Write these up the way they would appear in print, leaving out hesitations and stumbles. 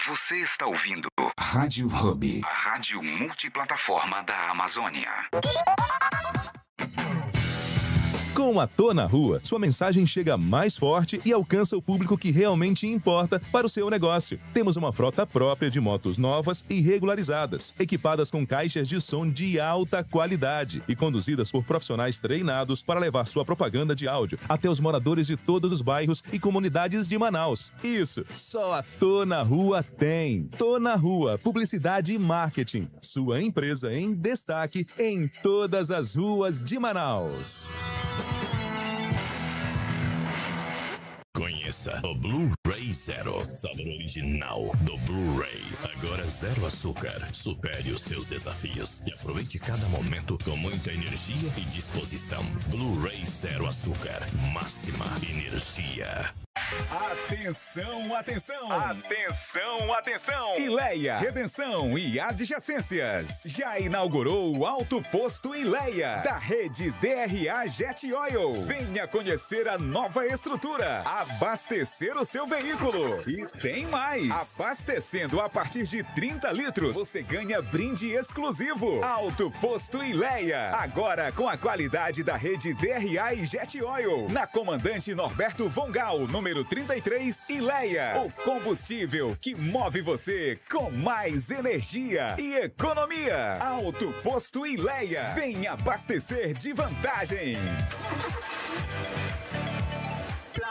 Você está ouvindo Rádio Hub, a rádio multiplataforma da Amazônia. Com a Tô na Rua, sua mensagem chega mais forte e alcança o público que realmente importa para o seu negócio. Temos uma frota própria de motos novas e regularizadas, equipadas com caixas de som de alta qualidade e conduzidas por profissionais treinados para levar sua propaganda de áudio até os moradores de todos os bairros e comunidades de Manaus. Isso, só a Tô na Rua tem. Tô na Rua, publicidade e marketing. Sua empresa em destaque em todas as ruas de Manaus. Conheça o Blu-ray Zero, sabor original do Blu-ray. Agora zero açúcar. Supere os seus desafios e aproveite cada momento com muita energia e disposição. Blu-ray Zero Açúcar. Máxima energia. Atenção, atenção! Atenção, atenção! Ileia, Redenção e Adjacências. Já inaugurou o Alto Posto Ileia, da rede DRA Jet Oil. Venha conhecer a nova estrutura, abastecer o seu veículo. E tem mais! Abastecendo a partir de 30 litros, você ganha brinde exclusivo. Alto Posto Ileia, agora com a qualidade da rede DRA e Jet Oil. Na Comandante Norberto Vongal, número 33, Ileia. O combustível que move você com mais energia e economia. Alto Posto Ileia. Venha abastecer de vantagens.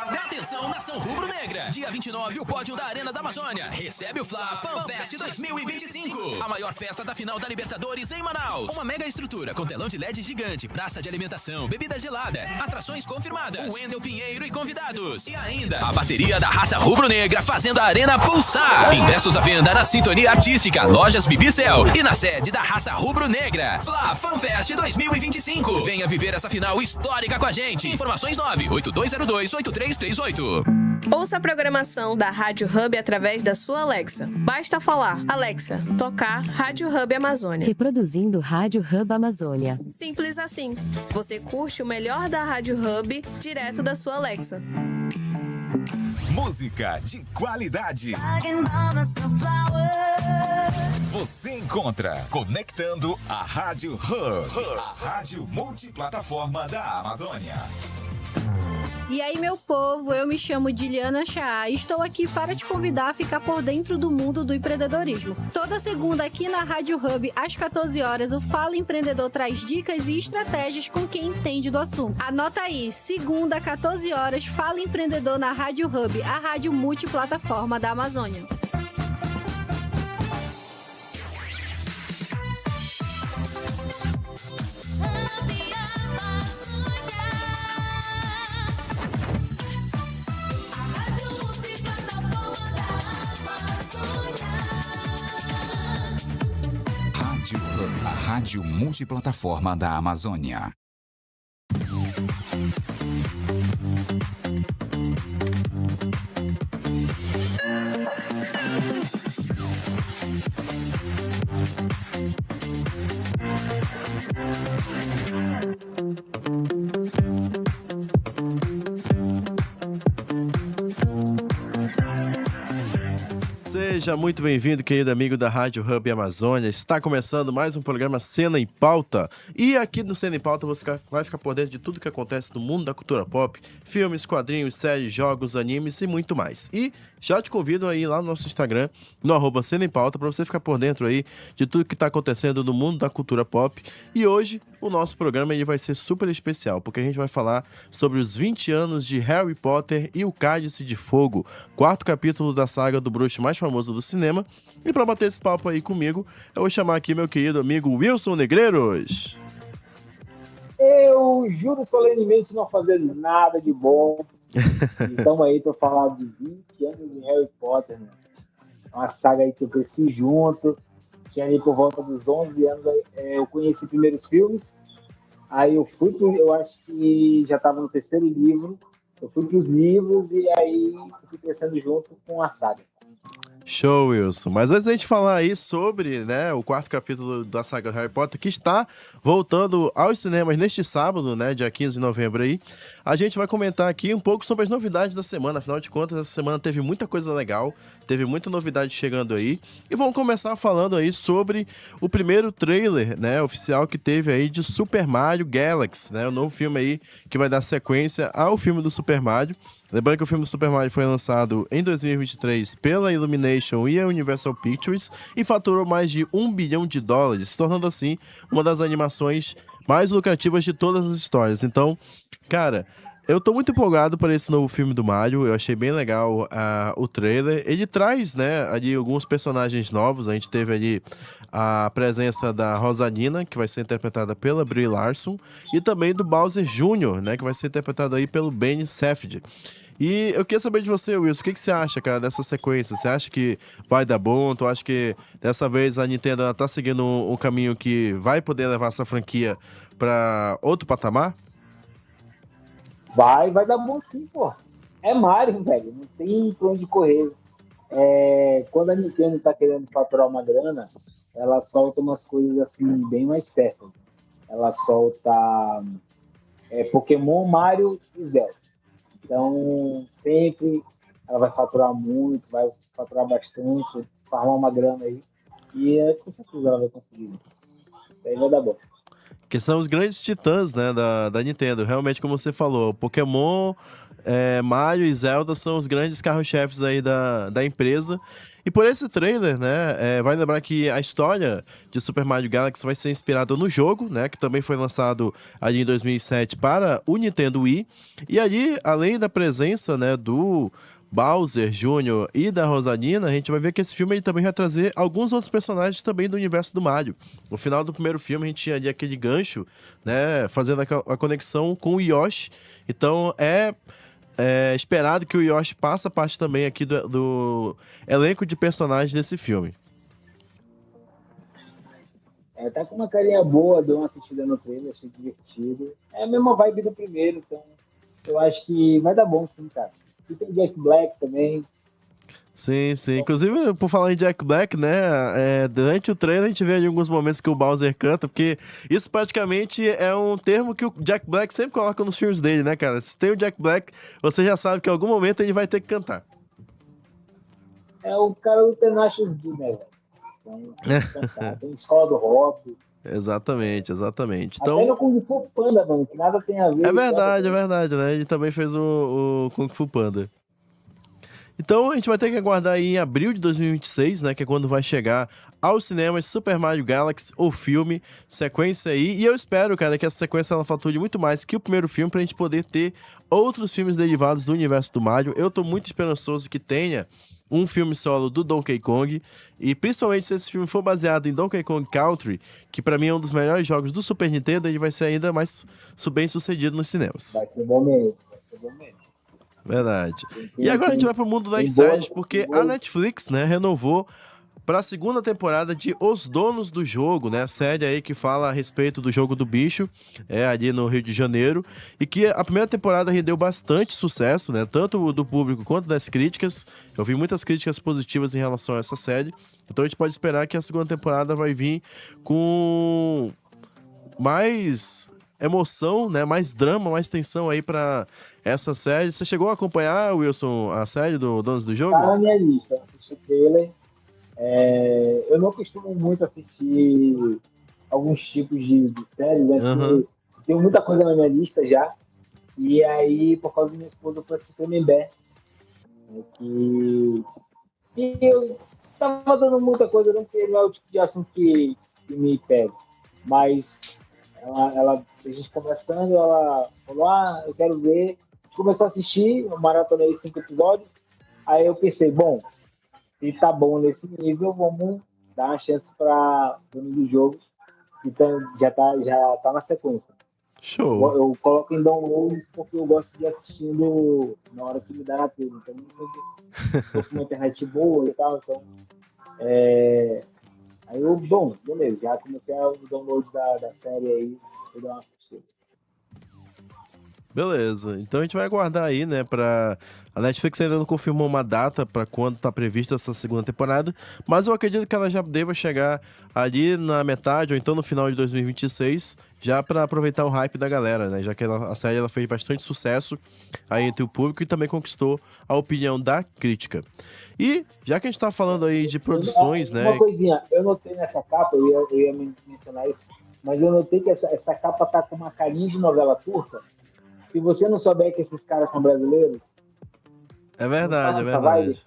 Atenção, nação rubro-negra! Dia 29, o pódio da Arena da Amazônia recebe o Fla FanFest 2025. A maior festa da final da Libertadores em Manaus. Uma mega estrutura com telão de LED gigante, praça de alimentação, bebida gelada, atrações confirmadas, o Wendel Pinheiro e convidados. E ainda, a bateria da raça rubro-negra fazendo a Arena pulsar. Ingressos à venda na Sintonia Artística, Lojas Bibicel e na sede da raça rubro-negra. Fla FanFest 2025. Venha viver essa final histórica com a gente. Informações 98202-8338. Ouça a programação da Rádio Hub através da sua Alexa. Basta falar: Alexa, tocar Rádio Hub Amazônia. Reproduzindo Rádio Hub Amazônia. Simples assim. Você curte o melhor da Rádio Hub direto da sua Alexa. Música de qualidade. Você encontra conectando a Rádio Hub, a rádio multiplataforma da Amazônia. E aí, meu povo, eu me chamo Diliana Chá e estou aqui para te convidar a ficar por dentro do mundo do empreendedorismo. Toda segunda aqui na Rádio Hub, às 14 horas, o Fala Empreendedor traz dicas e estratégias com quem entende do assunto. Anota aí, segunda, 14 horas, Fala Empreendedor na Rádio Hub, a rádio multiplataforma da Amazônia. A rádio multiplataforma da Amazônia. Seja muito bem-vindo, querido amigo da Rádio Hub Amazônia. Está começando mais um programa Cena em Pauta. E aqui no Cena em Pauta você vai ficar por dentro de tudo que acontece no mundo da cultura pop, filmes, quadrinhos, séries, jogos, animes e muito mais. E já te convido aí lá no nosso Instagram, no @Cena em Pauta, para você ficar por dentro aí de tudo que está acontecendo no mundo da cultura pop. E hoje o nosso programa ele vai ser super especial, porque a gente vai falar sobre os 20 anos de Harry Potter e o Cálice de Fogo, 4º capítulo da saga do bruxo mais famoso do cinema. E para bater esse papo aí comigo, eu vou chamar aqui meu querido amigo Wilson Negreiros. Eu juro solenemente não fazer nada de bom. Estamos aí para falar de 20 anos de Harry Potter, né? Uma saga aí que eu cresci junto. Tinha ali por volta dos 11 anos, eu conheci primeiros filmes. Aí eu acho que já estava no 3º livro. Eu fui para os livros e aí fui crescendo junto com a saga. Show, Wilson. Mas antes da gente falar aí sobre, né, o 4º capítulo da saga Harry Potter, que está voltando aos cinemas neste sábado, né, dia 15 de novembro aí, a gente vai comentar aqui um pouco sobre as novidades da semana. Afinal de contas, essa semana teve muita coisa legal, teve muita novidade chegando aí. E vamos começar falando aí sobre o primeiro trailer, né, oficial que teve aí de Super Mario Galaxy, né, o novo filme aí que vai dar sequência ao filme do Super Mario. Lembrando que o filme do Super Mario foi lançado em 2023 pela Illumination e a Universal Pictures e faturou mais de $1 bilhão, se tornando assim uma das animações mais lucrativas de todas as histórias. Então, cara, eu tô muito empolgado para esse novo filme do Mario. Eu achei bem legal o trailer. Ele traz, né, ali alguns personagens novos. A gente teve ali a presença da Rosalina, que vai ser interpretada pela Brie Larson, e também do Bowser Jr., né, que vai ser interpretado aí pelo Ben Safdie. E eu queria saber de você, Wilson, o que você acha, cara, dessa sequência? Você acha que vai dar bom? Tu acha que dessa vez a Nintendo tá seguindo um caminho que vai poder levar essa franquia para outro patamar? Vai dar bom sim, pô. É Mario, velho, não tem pra onde correr. Quando a Nintendo tá querendo faturar uma grana, ela solta umas coisas assim, bem mais certas. Ela solta Pokémon, Mario e Zelda. Então, sempre ela vai faturar muito, vai faturar bastante, farmar uma grana aí. E com certeza ela vai conseguir. Isso aí vai dar bom. Que são os grandes titãs, né, da Nintendo. Realmente, como você falou, Pokémon, Mario e Zelda são os grandes carro-chefes aí da empresa. E por esse trailer, né, vai lembrar que a história de Super Mario Galaxy vai ser inspirada no jogo, né, que também foi lançado ali em 2007 para o Nintendo Wii. E ali, além da presença, né, do Bowser Jr. e da Rosalina, a gente vai ver que esse filme ele também vai trazer alguns outros personagens também do universo do Mario. No final do primeiro filme, a gente tinha ali aquele gancho, né, fazendo a conexão com o Yoshi. Então, é esperado que o Yoshi faça parte também aqui do elenco de personagens desse filme. Tá com uma carinha boa, deu uma assistida no trailer, achei divertido. É a mesma vibe do primeiro, então eu acho que vai dar bom sim, cara. E tem Jack Black também. Sim. Inclusive, por falar em Jack Black, né, durante o trailer a gente vê ali alguns momentos que o Bowser canta, porque isso praticamente é um termo que o Jack Black sempre coloca nos filmes dele, né, cara? Se tem o Jack Black, você já sabe que em algum momento ele vai ter que cantar. É o cara do Tenacious D, né, velho? Então, tem que cantar. Tem Escola do Rock. Exatamente. Então, até no Kung Fu Panda, mano, que nada tem a ver. É verdade, né? Ele também fez o Kung Fu Panda. Então a gente vai ter que aguardar aí em abril de 2026, né, que é quando vai chegar aos cinemas Super Mario Galaxy, o filme, sequência aí. E eu espero, cara, que essa sequência ela fature muito mais que o primeiro filme pra gente poder ter outros filmes derivados do universo do Mario. Eu tô muito esperançoso que tenha um filme solo do Donkey Kong, e principalmente se esse filme for baseado em Donkey Kong Country, que pra mim é um dos melhores jogos do Super Nintendo, ele vai ser ainda mais bem sucedido nos cinemas. Vai ser bom mesmo. Verdade. E agora a gente vai pro mundo das séries, porque a Netflix, né, renovou para a segunda temporada de Os Donos do Jogo, né, a série aí que fala a respeito do jogo do bicho, ali no Rio de Janeiro, e que a primeira temporada rendeu bastante sucesso, né, tanto do público quanto das críticas. Eu vi muitas críticas positivas em relação a essa série, então a gente pode esperar que a segunda temporada vai vir com mais emoção, né, mais drama, mais tensão aí pra essa série. Você chegou a acompanhar, Wilson, a série do Donos do Jogo? Tá na minha lista, assisti o trailer. Eu não costumo muito assistir alguns tipos de séries, né? Tenho muita coisa na minha lista já. E aí, por causa da minha esposa, eu fui assistir Tremembé. E eu tava dando muita coisa, não é o tipo de assunto que me pega. Mas a gente conversando, ela falou, eu quero ver. A gente começou a assistir, eu maratonei 5 episódios. Aí eu pensei, bom, se tá bom nesse nível, vamos dar uma chance para o do jogo. Então já tá na sequência. Show. Eu coloco em download porque eu gosto de assistir na hora que me dá na tela. Então, sempre tô com uma internet boa e tal. Então, aí eu, bom, beleza, já comecei o download da série aí, vou dar uma assistida. Beleza, então a gente vai aguardar aí, né, A Netflix ainda não confirmou uma data para quando tá prevista essa segunda temporada, mas eu acredito que ela já deva chegar ali na metade ou então no final de 2026, já para aproveitar o hype da galera, né, já que a série ela fez bastante sucesso aí entre o público e também conquistou a opinião da crítica. E, já que a gente tá falando aí de produções, né... Uma coisinha, eu notei nessa capa, eu ia mencionar isso, mas eu notei que essa capa tá com uma carinha de novela turca. Se você não souber que esses caras são brasileiros... É verdade, é verdade.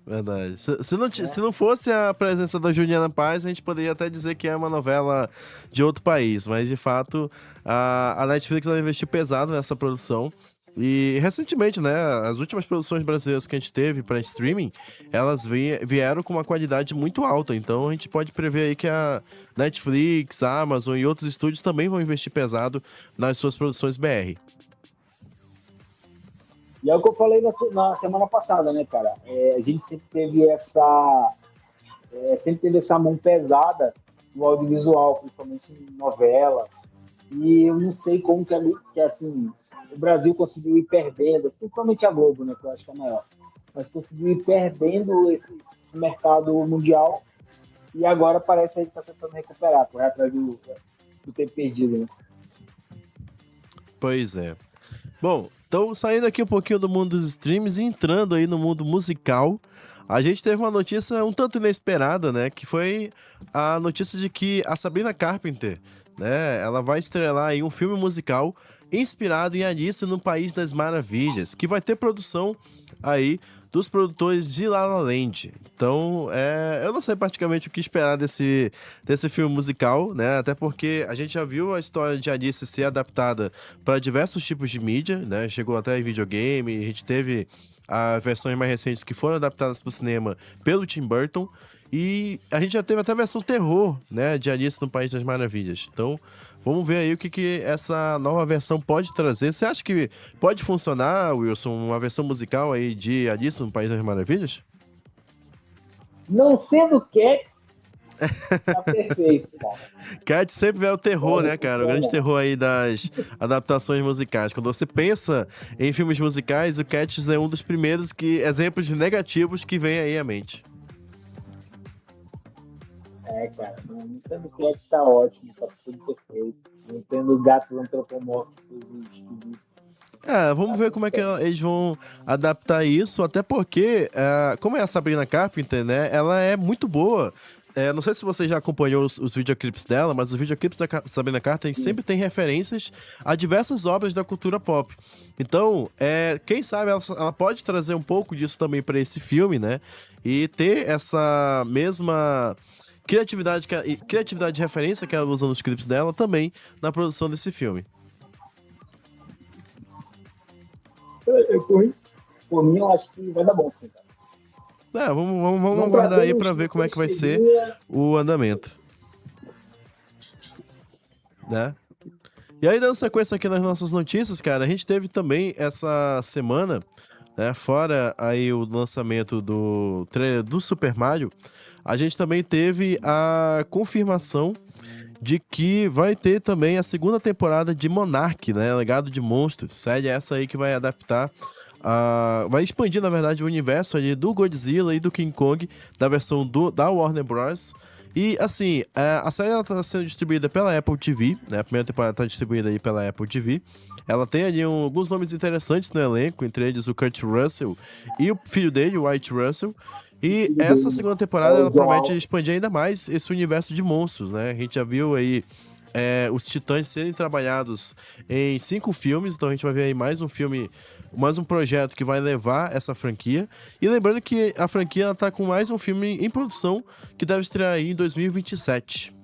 Verdade. Se não fosse a presença da Juliana Paz, a gente poderia até dizer que é uma novela de outro país, mas de fato a Netflix vai investir pesado nessa produção. E recentemente, né, as últimas produções brasileiras que a gente teve para streaming, elas vieram com uma qualidade muito alta. Então a gente pode prever aí que a Netflix, a Amazon e outros estúdios também vão investir pesado nas suas produções BR. E é o que eu falei na semana passada, né, cara? A gente sempre teve essa mão pesada no audiovisual, principalmente em novela. E eu não sei como que assim, o Brasil conseguiu ir perdendo, principalmente a Globo, né, que eu acho que é maior, mas conseguiu ir perdendo esse mercado mundial e agora parece que a gente está tentando recuperar, correr atrás do tempo perdido, né? Pois é. Bom, então saindo aqui um pouquinho do mundo dos streams e entrando aí no mundo musical, a gente teve uma notícia um tanto inesperada, né, que foi a notícia de que a Sabrina Carpenter, né, ela vai estrelar aí um filme musical inspirado em Alice no País das Maravilhas, que vai ter produção aí dos produtores de La La Land. Então, eu não sei praticamente o que esperar desse filme musical, né? Até porque a gente já viu a história de Alice ser adaptada para diversos tipos de mídia, né? Chegou até em videogame, a gente teve as versões mais recentes que foram adaptadas para o cinema pelo Tim Burton, e a gente já teve até a versão terror, né, de Alice no País das Maravilhas. Então, vamos ver aí o que essa nova versão pode trazer. Você acha que pode funcionar, Wilson, uma versão musical aí de Alice no País das Maravilhas? Não sendo Cats, tá perfeito, cara. Cats sempre é o terror, né, cara? O grande terror aí das adaptações musicais. Quando você pensa em filmes musicais, o Cats é um dos primeiros exemplos negativos que vem aí à mente. Cara, o Nintendo Cats tá ótimo, tá tudo perfeito. Nintendo gatos antropomórficos. Vamos ver como é que eles vão adaptar isso, até porque, como é a Sabrina Carpenter, né, ela é muito boa. Não sei se você já acompanhou os videoclipes dela, mas os videoclipes da Sabrina Carpenter sempre tem referências a diversas obras da cultura pop. Então, quem sabe ela pode trazer um pouco disso também para esse filme, né, e ter essa mesma criatividade de referência que ela usa nos clipes dela também na produção desse filme. Por mim, eu acho que vai dar bom, sim, cara. Vamos aguardar aí para ver como é que vai ser o andamento. Né? E aí, dando sequência aqui nas nossas notícias, cara, a gente teve também essa semana, né, fora aí o lançamento do trailer do Super Mario, a gente também teve a confirmação de que vai ter também a segunda temporada de Monarch, né? Legado de Monstros. Série essa aí que vai adaptar, vai expandir, na verdade, o universo ali do Godzilla e do King Kong, da versão da Warner Bros. E, assim, a série está sendo distribuída pela Apple TV, né? A primeira temporada está distribuída aí pela Apple TV. Ela tem ali alguns nomes interessantes no elenco, entre eles o Kurt Russell e o filho dele, o Wyatt Russell. E essa segunda temporada, ela promete expandir ainda mais esse universo de monstros, né? A gente já viu aí os Titãs serem trabalhados em 5 filmes, então a gente vai ver aí mais um filme, mais um projeto que vai levar essa franquia. E lembrando que a franquia está com mais um filme em produção, que deve estrear aí em 2027.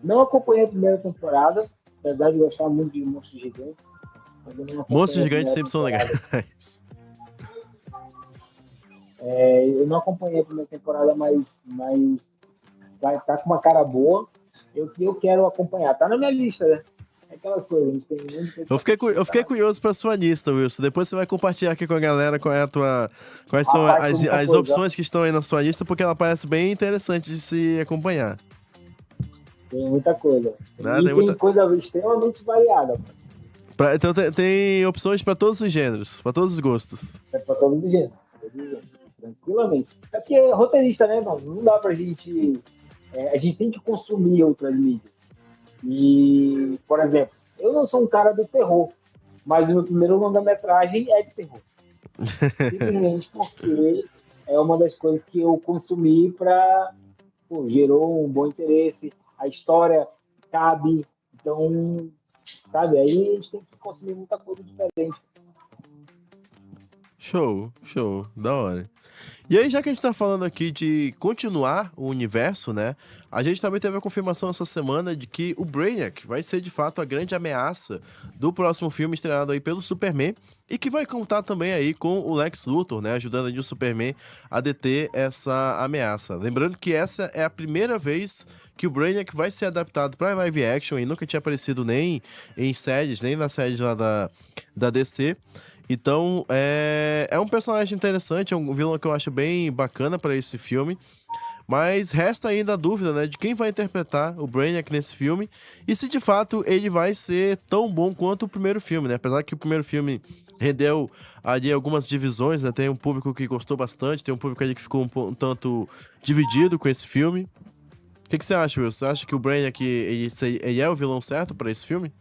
Não acompanhei a primeira temporada, apesar de gostar muito de Monstros Gigantes. Monstros Gigantes sempre são legais. Eu não acompanhei a primeira temporada, mas vai estar com uma cara boa. Eu quero acompanhar. Tá na minha lista, né? Aquelas coisas. Eu fiquei curioso pra sua lista, Wilson. Depois você vai compartilhar aqui com a galera quais são as opções que estão aí na sua lista, porque ela parece bem interessante de se acompanhar. Tem muita coisa. Tem coisa extremamente variada. Então tem opções pra todos os gêneros, pra todos os gostos. É pra todos os gêneros. Tranquilamente. É porque é roteirista, né, mano? Não dá pra gente... a gente tem que consumir outras mídias. E, por exemplo, eu não sou um cara do terror, mas o meu primeiro longa-metragem é de terror. Simplesmente porque é uma das coisas que eu consumi pra... Pô, gerou um bom interesse, a história cabe, então, sabe, aí a gente tem que consumir muita coisa diferente. Show, da hora. E aí, já que a gente tá falando aqui de continuar o universo, né? A gente também teve a confirmação essa semana de que o Brainiac vai ser, de fato, a grande ameaça do próximo filme estreado aí pelo Superman e que vai contar também aí com o Lex Luthor, né? Ajudando aí o Superman a deter essa ameaça. Lembrando que essa é a primeira vez que o Brainiac vai ser adaptado para live action e nunca tinha aparecido nem em séries, nem na série lá da DC. Então, é um personagem interessante, é um vilão que eu acho bem bacana para esse filme. Mas resta ainda a dúvida, né, de quem vai interpretar o Brainiac nesse filme e se de fato ele vai ser tão bom quanto o primeiro filme, né? Apesar que o primeiro filme rendeu ali algumas divisões, né? Tem um público que gostou bastante, tem um público ali que ficou um tanto dividido com esse filme. O que você acha, Will? Você acha que o Brainiac ele é o vilão certo para esse filme?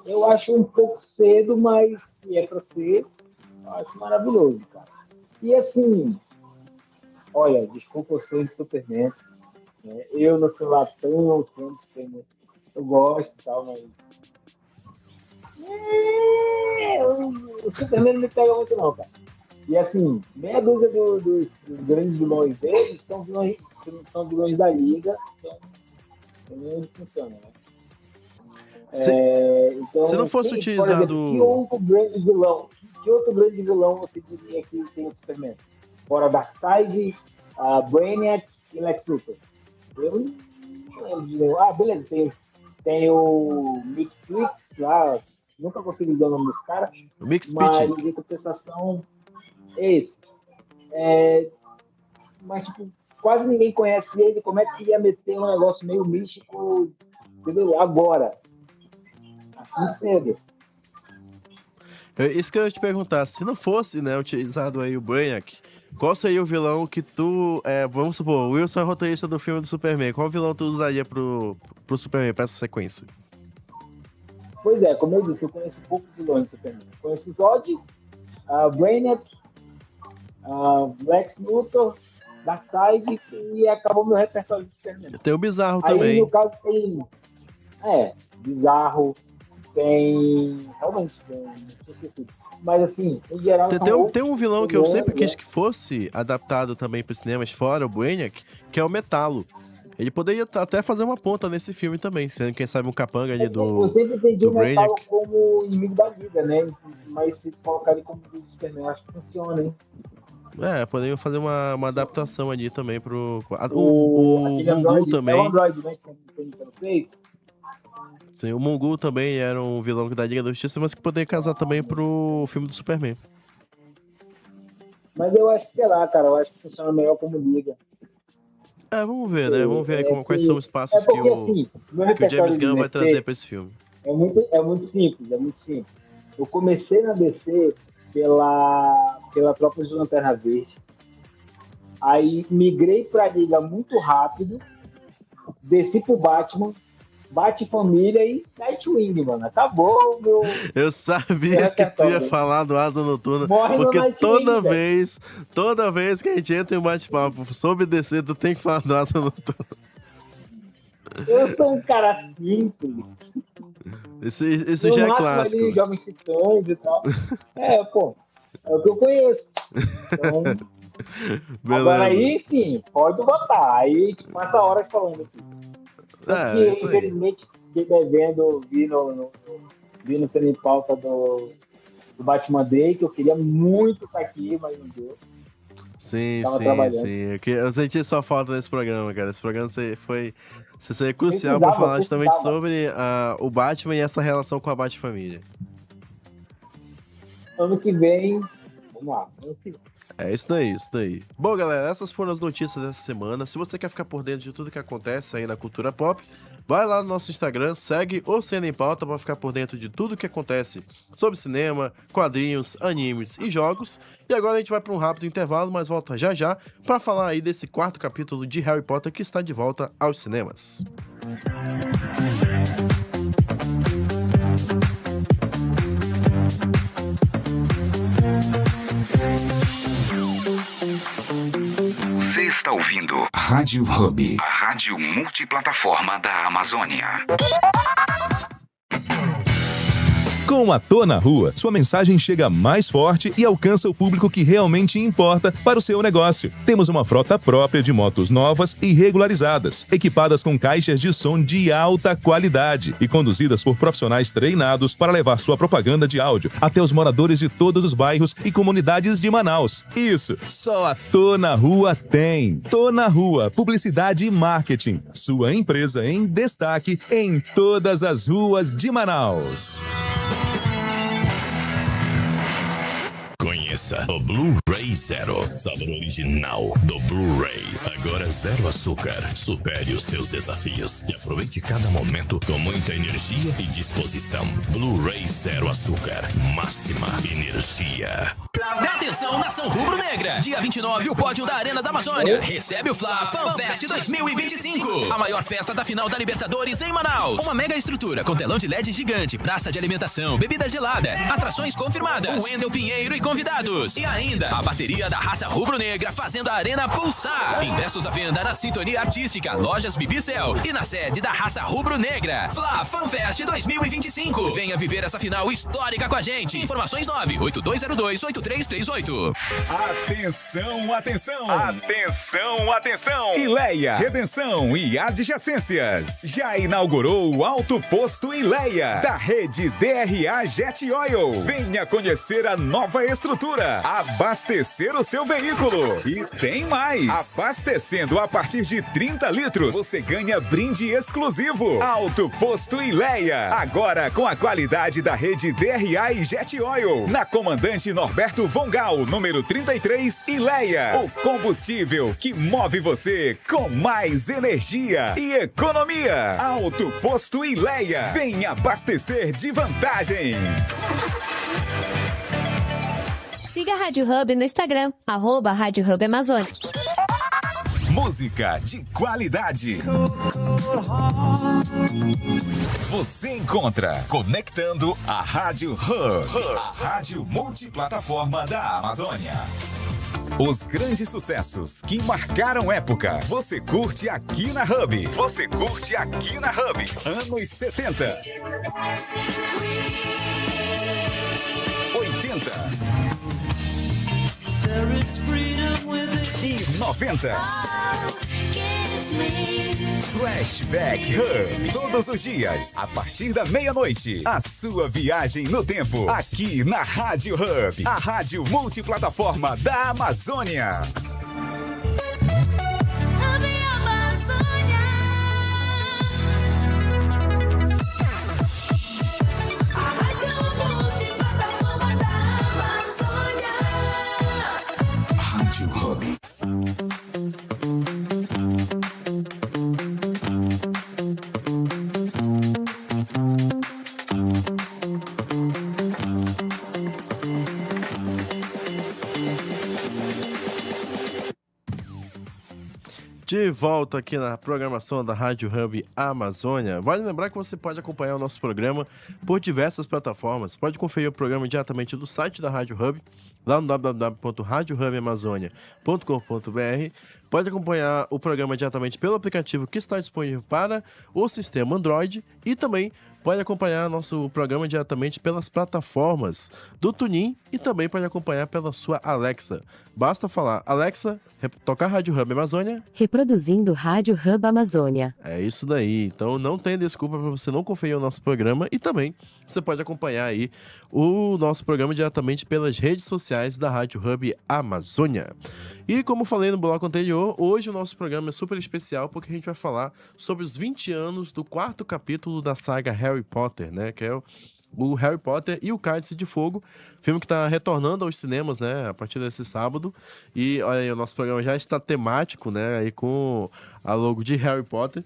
Eu acho um pouco cedo, mas se é pra ser, eu acho maravilhoso, cara. E assim, olha, desculpa os fãs de Superman, né? Eu não sou lá tão fã de Superman. Eu gosto e tal, mas... o Superman não me pega muito não, cara. E assim, meia dúzia dos grandes vilões deles são vilões da Liga, então não funciona, né? Então, se não fosse utilizado... Por exemplo, que outro grande vilão você diria que tem o Superman? Fora Darkseid, Brainiac e Lex Luthor. Eu não lembro de nenhum. Beleza, tem o Mixtrix lá, nunca consegui dizer o nome desse cara. O Mix mas Pitching. em compensação, esse. Mas, tipo, quase ninguém conhece ele. Como é que ia meter um negócio meio místico, entendeu? Agora. Muito cedo. Isso que eu ia te perguntar, se não fosse, né, utilizado aí o Brainiac, qual seria o vilão que tu, vamos supor, o Wilson é roteirista do filme do Superman, qual vilão tu usaria pro Superman, pra essa sequência? Pois é, como eu disse, eu conheço pouco vilões do Superman. Eu conheço Zod, Brainiac, Lex Luthor, Darkseid e acabou meu repertório do Superman. Tem o Bizarro aí, também. No caso tem... Bizarro, realmente, mas assim, em geral... Tem um vilão que eu sempre quis que fosse adaptado também para os cinemas, fora o Brainiac, que é o Metalo. Ele poderia até fazer uma ponta nesse filme também, sendo, quem sabe, um capanga ali do Eu sempre entendi o Metalo Brainiac como inimigo da Liga, né? Mas se colocar ele como do Superman, acho que funciona, hein? Poderiam fazer uma adaptação ali também pro... O Mongul também. É o Android, né? Que tem pelo peito. Sim, o Mongul também era um vilão da Liga da Justiça, mas que poderia casar também pro filme do Superman. Mas eu acho que, sei lá, cara, eu acho que funciona melhor como Liga. Vamos ver, né? Vamos ver aí quais são os passos porque, que assim, o James Gunn vai trazer pra esse filme. É muito simples. Eu comecei na DC pela Tropa de Lanterna Verde. Aí migrei pra Liga muito rápido, desci pro Batman, Bate-Família e Nightwing, mano. Acabou o meu... Eu sabia que tu ia falar do Asa Noturna, porque toda vez que a gente entra em um bate-papo sobre DC, tu tem que falar do Asa Noturna. Eu sou um cara simples. Isso já é clássico. Ali, Jovens Titãs e tal. É o que eu conheço. Então, agora aí sim, pode botar. Aí a gente passa horas falando aqui. Porque, infelizmente, fiquei devendo vir no Cena em Pauta do Batman Day, que eu queria muito estar aqui, mas não deu. Sim. Eu senti sua falta nesse programa, cara. Esse programa seria crucial para falar justamente sobre o Batman e essa relação com a Bat-Família. Ano que vem, vamos lá. É isso daí. Bom, galera, essas foram as notícias dessa semana. Se você quer ficar por dentro de tudo que acontece aí na cultura pop, vai lá no nosso Instagram, segue o Cena em Pauta para ficar por dentro de tudo que acontece sobre cinema, quadrinhos, animes e jogos. E agora a gente vai para um rápido intervalo, mas volta já já para falar aí desse 4º capítulo de Harry Potter que está de volta aos cinemas. Você está ouvindo Rádio Hub, a rádio multiplataforma da Amazônia. Com a Tô na Rua, sua mensagem chega mais forte e alcança o público que realmente importa para o seu negócio. Temos uma frota própria de motos novas e regularizadas, equipadas com caixas de som de alta qualidade e conduzidas por profissionais treinados para levar sua propaganda de áudio até os moradores de todos os bairros e comunidades de Manaus. Isso, só a Tô na Rua tem. Tô na Rua, publicidade e marketing. Sua empresa em destaque em todas as ruas de Manaus. Conheça o Blu-ray Zero, sabor original do Blu-ray. Agora zero açúcar. Supere os seus desafios e aproveite cada momento com muita energia e disposição. Blu-ray Zero Açúcar. Máxima energia. Atenção, nação rubro-negra! Dia 29, o pódio da Arena da Amazônia recebe o Fla FanFest 2025. A maior festa da final da Libertadores em Manaus. Uma mega estrutura com telão de LED gigante, praça de alimentação, bebida gelada, atrações confirmadas, Wendel Pinheiro e convidados. E ainda, a bateria da raça rubro-negra fazendo a Arena pulsar. Ingressos à venda na Sintonia Artística, Lojas Bibicel e na sede da raça rubro-negra. Fla FanFest 2025. Venha viver essa final histórica com a gente. Informações 98202-8338. Atenção, atenção! Atenção, atenção! Ileia, Redenção e adjacências. Já inaugurou o Alto Posto Ileia, da rede DRA Jet Oil. Venha conhecer a nova estrutura, abastecer o seu veículo. E tem mais! Abastecendo a partir de 30 litros, você ganha brinde exclusivo. Alto Posto Ileia, agora com a qualidade da rede DRA e Jet Oil. Na Comandante Norberto Vongal, número 33, Ileia. O combustível que move você com mais energia e economia. Alto Posto Ileia. Venha abastecer de vantagens. Siga a Rádio Hub no Instagram, @Rádio Hub Amazônia. Música de qualidade. Você encontra conectando a Rádio Hub, a rádio multiplataforma da Amazônia. Os grandes sucessos que marcaram época, você curte aqui na Hub. Você curte aqui na Hub. Anos 70. 80. E 90. Flashback Hub. Todos os dias, a partir da meia-noite. A sua viagem no tempo. Aqui na Rádio Hub. A rádio multiplataforma da Amazônia. Rádio Hub. De volta aqui na programação da Rádio Hub Amazônia. Vale lembrar que você pode acompanhar o nosso programa por diversas plataformas. Pode conferir o programa diretamente do site da Rádio Hub, lá no www.radiohubamazônia.com.br. Pode acompanhar o programa diretamente pelo aplicativo que está disponível para o sistema Android e também pode acompanhar nosso programa diretamente pelas plataformas do TuneIn e também pode acompanhar pela sua Alexa. Basta falar, Alexa, tocar Rádio Hub Amazônia. Reproduzindo Rádio Hub Amazônia. É isso daí. Então não tem desculpa para você não conferir o nosso programa e também você pode acompanhar aí o nosso programa diretamente pelas redes sociais da Rádio Hub Amazônia. E como falei no bloco anterior, hoje o nosso programa é super especial porque a gente vai falar sobre os 20 anos do 4º capítulo da saga Harry Potter, né? Que é o Harry Potter e o Cálice de Fogo, filme que está retornando aos cinemas, né, a partir desse sábado. E olha aí, o nosso programa já está temático, né, aí com a logo de Harry Potter.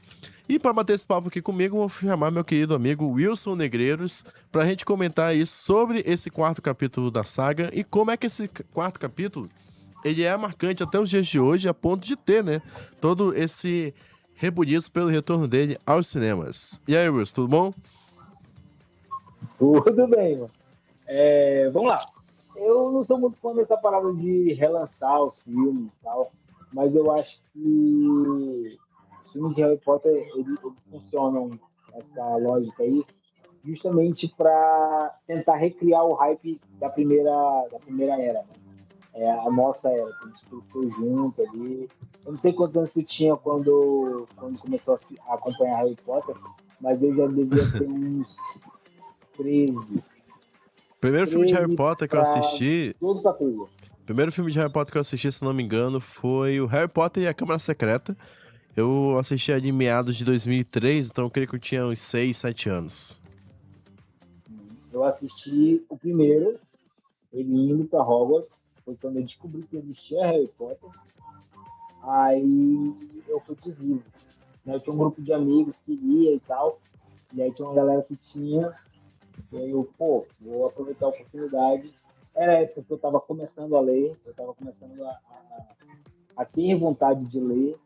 E para bater esse papo aqui comigo, vou chamar meu querido amigo Wilson Negreiros para a gente comentar isso sobre esse 4º capítulo da saga e como é que esse 4º capítulo ele é marcante até os dias de hoje, a ponto de ter, né, todo esse rebuliço pelo retorno dele aos cinemas. E aí, Wilson, tudo bom? Tudo bem, mano. Vamos lá. Eu não sou muito fã dessa parada de relançar os filmes e tal, mas eu acho que os filmes de Harry Potter eles funcionam essa lógica aí justamente para tentar recriar o hype da primeira era, né? A nossa era, que a gente cresceu junto ali. Eu não sei quantos anos tu tinha quando começou a acompanhar Harry Potter, mas eu já devia ter uns 13. Primeiro filme de Harry Potter que eu assisti... 12 pra 13. Primeiro filme de Harry Potter que eu assisti, se não me engano, foi o Harry Potter e a Câmara Secreta. Eu assisti ali em meados de 2003, então eu creio que eu tinha uns 6, 7 anos. Eu assisti o primeiro, ele indo pra Hogwarts, foi quando eu descobri que existia Harry Potter. Aí eu fui de livros. Eu tinha um grupo de amigos que lia e tal, e aí tinha uma galera que tinha, e aí eu, vou aproveitar a oportunidade. Era a época que eu tava começando a ler, eu tava começando a ter vontade de ler,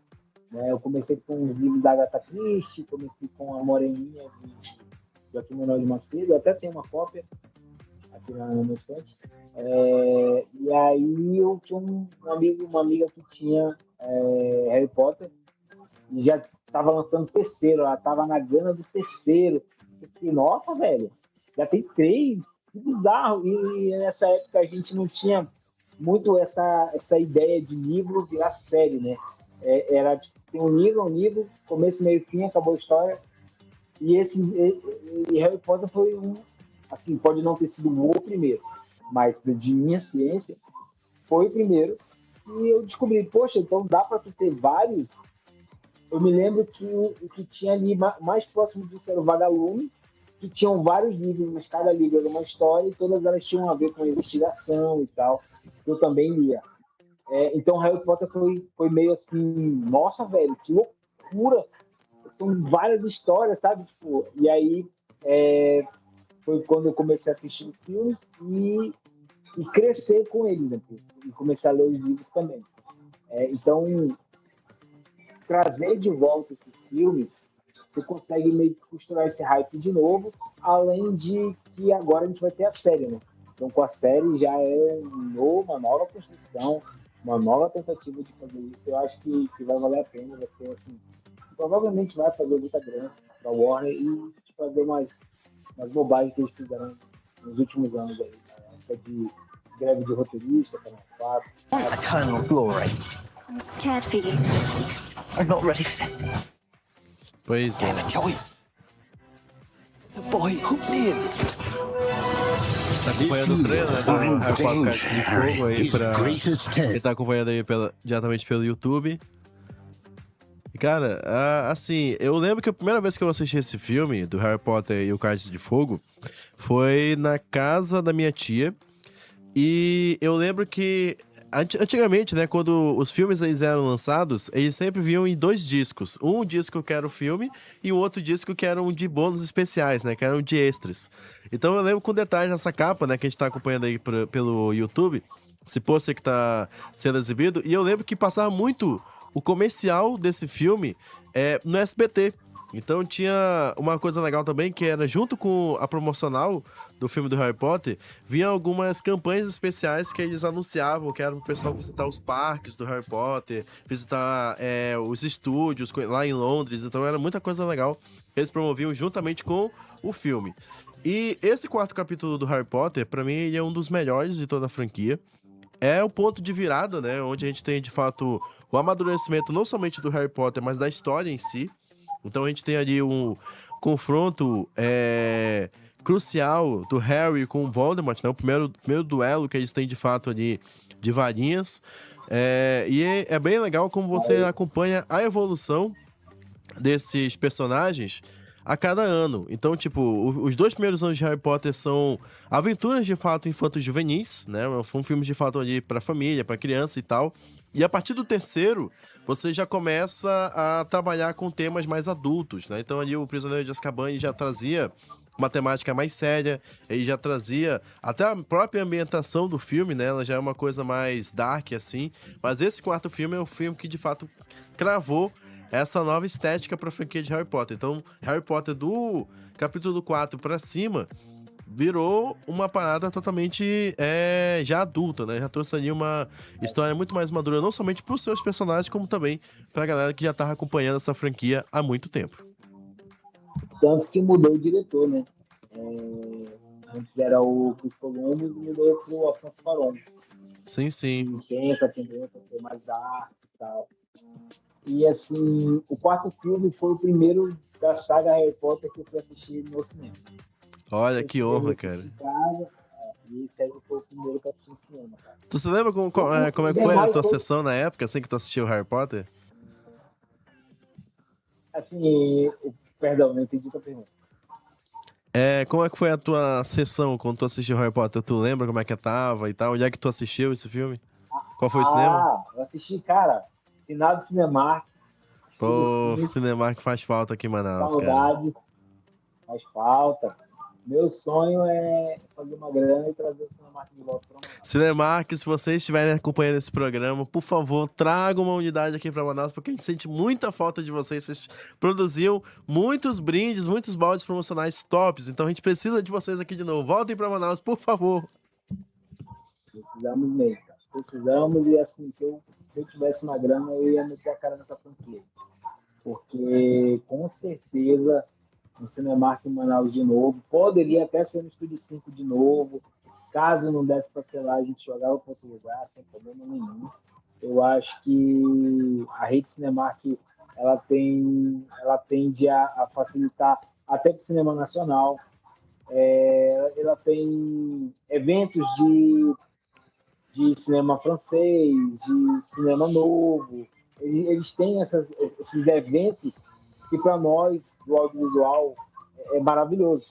né? Eu comecei com os livros da Agatha Christie, comecei com a Moreninha de Joaquim Manuel de Macedo, eu até tenho uma cópia aqui na minha estante. E aí eu tinha um amigo, uma amiga que tinha Harry Potter e já estava lançando o terceiro, ela estava na gana do terceiro. Eu fiquei, nossa, velho, já tem 3, que bizarro. E nessa época a gente não tinha muito essa ideia de livro virar série, né? Era tipo, tem um livro, começo, meio, fim, acabou a história. E Harry Potter foi assim, pode não ter sido o primeiro, mas de minha ciência foi o primeiro. E eu descobri, poxa, então dá para tu ter vários. Eu me lembro que o que tinha ali mais próximo disso era o Vagalume, que tinham vários livros, mas cada livro era uma história e todas elas tinham a ver com investigação e tal. Eu também lia. Então Harry Potter foi meio assim, nossa, velho, que loucura! São várias histórias, sabe? Tipo, e aí foi quando eu comecei a assistir os filmes e crescer com eles, né? E comecei a ler os livros também. Então, trazer de volta esses filmes, você consegue meio que costurar esse hype de novo, além de que agora a gente vai ter a série, né? Então, com a série já é uma nova construção, uma nova tentativa de fazer isso. Eu acho que vai valer a pena, vai ser assim, provavelmente vai fazer muita grana para Warner e fazer umas bobagens que eles fizeram nos últimos anos aí, na época de greve de roteirista, Canal 4. Eternal glory. I'm scared for you. I'm not ready for this. Pois é. Have a choice. The boy who lived. Tá acompanhando o trailer, né, do Harry Potter Cálice de Fogo aí ele tá acompanhando aí diretamente pelo YouTube. E, cara, assim, eu lembro que a primeira vez que eu assisti esse filme, do Harry Potter e o Cálice de Fogo, foi na casa da minha tia. E eu lembro que antigamente, né, quando os filmes eles eram lançados, eles sempre vinham em 2 discos. Um disco que era o filme e o outro disco que eram de bônus especiais, né, que eram de extras. Então eu lembro com detalhes nessa capa, né, que a gente tá acompanhando aí pelo YouTube, esse pôster que tá sendo exibido. E eu lembro que passava muito o comercial desse filme no SBT. Então tinha uma coisa legal também, que era junto com a promocional do filme do Harry Potter, vinha algumas campanhas especiais que eles anunciavam, que era pro pessoal visitar os parques do Harry Potter, visitar os estúdios lá em Londres. Então era muita coisa legal que eles promoviam juntamente com o filme. E esse 4º capítulo do Harry Potter, pra mim, ele é um dos melhores de toda a franquia. É o ponto de virada, né, onde a gente tem, de fato, o amadurecimento não somente do Harry Potter, mas da história em si. Então a gente tem ali um confronto crucial do Harry com o Voldemort, né? O primeiro duelo que eles têm de fato ali de varinhas. E é bem legal como você acompanha a evolução desses personagens a cada ano. Então, tipo, os 2 primeiros anos de Harry Potter são aventuras de fato infanto-juvenis, né? São filmes de fato ali pra família, pra criança e tal. E a partir do terceiro, você já começa a trabalhar com temas mais adultos, né? Então ali o Prisioneiro de Azkaban já trazia uma temática mais séria, ele já trazia até a própria ambientação do filme, né? Ela já é uma coisa mais dark, assim. Mas esse 4º filme é um filme que, de fato, cravou essa nova estética pra franquia de Harry Potter. Então, Harry Potter do capítulo 4 pra cima virou uma parada totalmente já adulta, né? Já trouxe ali uma história muito mais madura, não somente pros seus personagens, como também pra galera que já tava acompanhando essa franquia há muito tempo. Tanto que mudou o diretor, né? Antes era o Chris Columbus e mudou pro Alfonso Cuarón. Sim, sim. Tem essa tendência a ser mais dark e tal. E assim, o 4º filme foi o primeiro da saga Harry Potter que eu fui assistir no cinema. Olha, que honra, cara. E esse aí foi o primeiro que eu assisti no cinema, cara. Tu se lembra como é que foi a tua sessão na época, assim, que tu assistiu Harry Potter? Assim, perdão, não entendi a tua pergunta. Como é que foi a tua sessão quando tu assistiu Harry Potter? Tu lembra como é que tava e tal? Onde é que tu assistiu esse filme? Qual foi o cinema? Eu assisti, cara, final do Cinemark. Pô, o Cinemark faz falta aqui em Manaus, saudade, cara. Faz falta. Meu sonho é fazer uma grana e trazer o Cinemark de volta para Manaus. Cinemark, se vocês estiverem acompanhando esse programa, por favor, traga uma unidade aqui para Manaus, porque a gente sente muita falta de vocês. Vocês produziam muitos brindes, muitos baldes promocionais tops, então a gente precisa de vocês aqui de novo. Voltem para Manaus, por favor. Precisamos mesmo, cara. Precisamos, e assim, se eu tivesse uma grana, eu ia meter a cara nessa franquia. Porque, com certeza, no Cinemark em Manaus de novo, poderia até ser no Estúdio 5 de novo, caso não desse para ser lá, a gente jogava para outro lugar, sem problema nenhum. Eu acho que a rede Cinemark, ela tende a facilitar até para o cinema nacional. Ela tem eventos de cinema francês, de cinema novo. Eles têm esses eventos que, para nós, do audiovisual, é maravilhoso.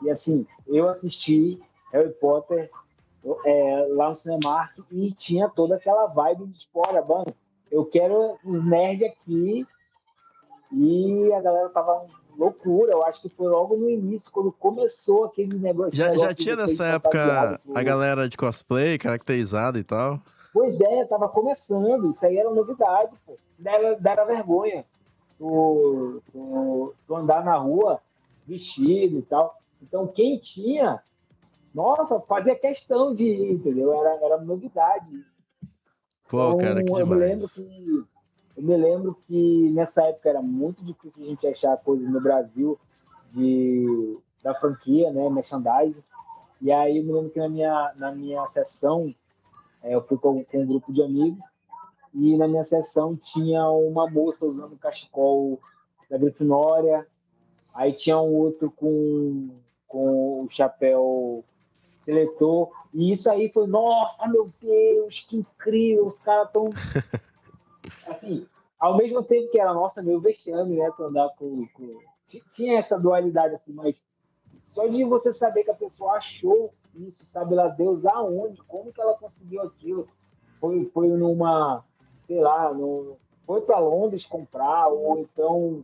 E, assim, eu assisti Harry Potter lá no Cinemark e tinha toda aquela vibe de spoiler. Mano, eu quero os nerds aqui. E a galera tava loucura. Eu acho que foi logo no início, quando começou aquele negócio. Já tinha nessa época a galera de cosplay, caracterizada e tal? Pois é, tava começando. Isso aí era novidade, pô. Dera vergonha tu andar na rua vestido e tal. Então, quem tinha, nossa, fazia questão de ir, entendeu? Era novidade isso. Pô, então, cara, que demais. Eu me lembro que nessa época era muito difícil a gente achar coisas no Brasil da franquia, né, merchandising. E aí eu me lembro que na minha sessão, eu fui com um grupo de amigos, e na minha sessão tinha uma moça usando o cachecol da Grifinória, aí tinha um outro com o chapéu seletor, e isso aí foi, nossa, meu Deus, que incrível, os caras estão... Assim, ao mesmo tempo que era, nossa, meu vexame, né, tu andar com... Tinha essa dualidade, assim, mas só de você saber que a pessoa achou isso, sabe lá Deus aonde, como que ela conseguiu aquilo, foi numa, sei lá, foi para Londres comprar, ou então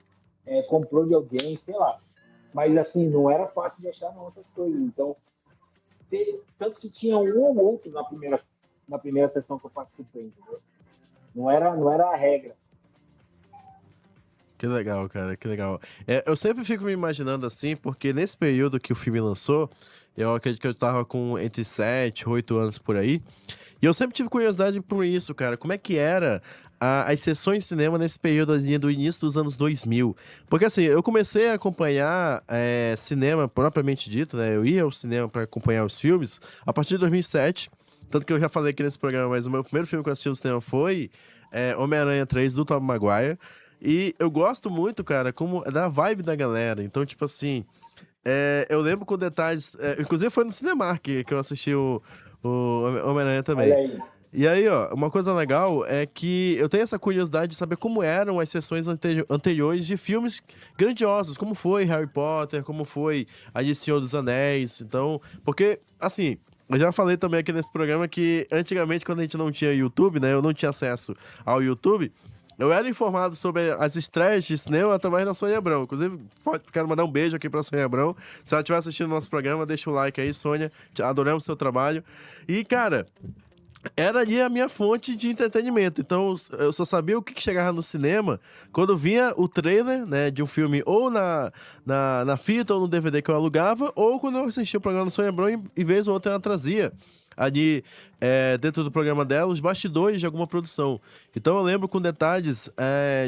comprou de alguém, sei lá. Mas, assim, não era fácil de achar, não, essas coisas. Então, tanto que tinha um ou outro na primeira sessão que eu participei, entendeu? Não era a regra. Que legal, cara, que legal. Eu sempre fico me imaginando assim, porque nesse período que o filme lançou, eu acredito que eu tava com entre 7 e 8 anos por aí, e eu sempre tive curiosidade por isso, cara. Como é que era as sessões de cinema nesse período ali do início dos anos 2000? Porque assim, eu comecei a acompanhar cinema propriamente dito, né? Eu ia ao cinema para acompanhar os filmes a partir de 2007, tanto que eu já falei aqui nesse programa, mas o meu primeiro filme que eu assisti no cinema foi Homem-Aranha 3, do Tobey Maguire. E eu gosto muito, cara, da vibe da galera. Então, tipo assim, eu lembro com detalhes... inclusive foi no Cinemark que eu assisti o Homem-Aranha também. E aí, ó, uma coisa legal é que eu tenho essa curiosidade de saber como eram as sessões anteriores de filmes grandiosos, como foi Harry Potter, como foi a de Senhor dos Anéis. Então, porque, assim, eu já falei também aqui nesse programa que antigamente, quando a gente não tinha YouTube, né, eu não tinha acesso ao YouTube, eu era informado sobre as estreias de cinema através da Sônia Abrão. Inclusive, quero mandar um beijo aqui pra Sônia Abrão. Se ela estiver assistindo o nosso programa, deixa o like aí, Sônia. Adoramos o seu trabalho. E, cara, era ali a minha fonte de entretenimento. Então, eu só sabia o que chegava no cinema quando vinha o trailer, né, de um filme ou na fita ou no DVD que eu alugava, ou quando eu assistia o programa do Sônia Abrão e vez ou outra ela trazia ali dentro do programa dela os bastidores de alguma produção. Então eu lembro com detalhes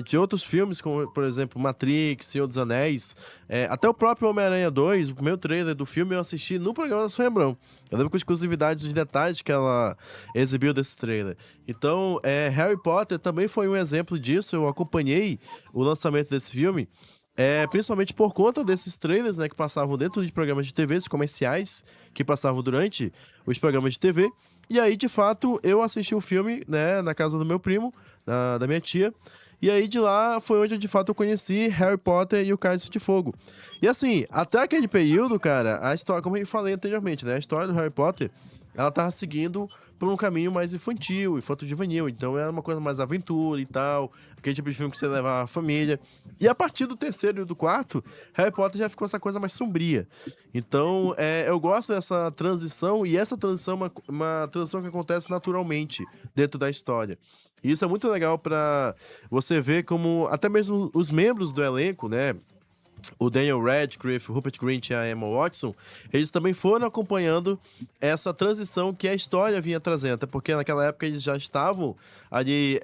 de outros filmes, como por exemplo Matrix, Senhor dos Anéis, até o próprio Homem-Aranha 2, o primeiro trailer do filme eu assisti no programa da Sônia Abrão. Eu lembro com exclusividades dos detalhes que ela exibiu desse trailer. Então Harry Potter também foi um exemplo disso. Eu acompanhei o lançamento desse filme, principalmente por conta desses trailers, né, que passavam dentro de programas de TV, esses comerciais que passavam durante os programas de TV. E aí, de fato, eu assisti o filme, né, na casa do meu primo, da minha tia. E aí, de lá, foi onde, de fato, eu conheci Harry Potter e o Cálice de Fogo. E assim, até aquele período, cara, a história, como eu falei anteriormente, né, a história do Harry Potter, ela tava seguindo por um caminho mais infantil, infanto-juvenil. Então era uma coisa mais aventura e tal, aquele tipo de filme que você leva a família. E a partir do terceiro e do quarto, Harry Potter já ficou essa coisa mais sombria. Então eu gosto dessa transição, e essa transição é uma transição que acontece naturalmente dentro da história. E isso é muito legal pra você ver como até mesmo os membros do elenco, né, o Daniel Radcliffe, o Rupert Grint e a Emma Watson, eles também foram acompanhando essa transição que a história vinha trazendo, até porque naquela época eles já estavam ali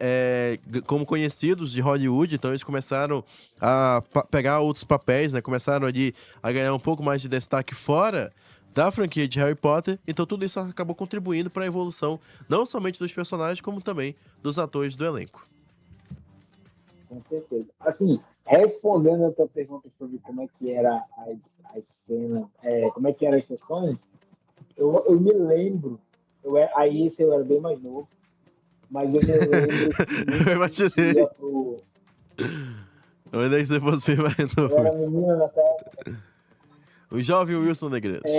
como conhecidos de Hollywood, então eles começaram a pegar outros papéis, né? Começaram ali a ganhar um pouco mais de destaque fora da franquia de Harry Potter, então tudo isso acabou contribuindo para a evolução não somente dos personagens, como também dos atores do elenco. Com certeza. Assim, respondendo a tua pergunta sobre como é que era as cenas, como é que eram as sessões, eu me lembro, aí esse eu era bem mais novo, mas eu me lembro que eu imaginei. Eu ainda que você fosse bem mais novo. Eu era menina naquela época. O jovem Wilson Negreiros.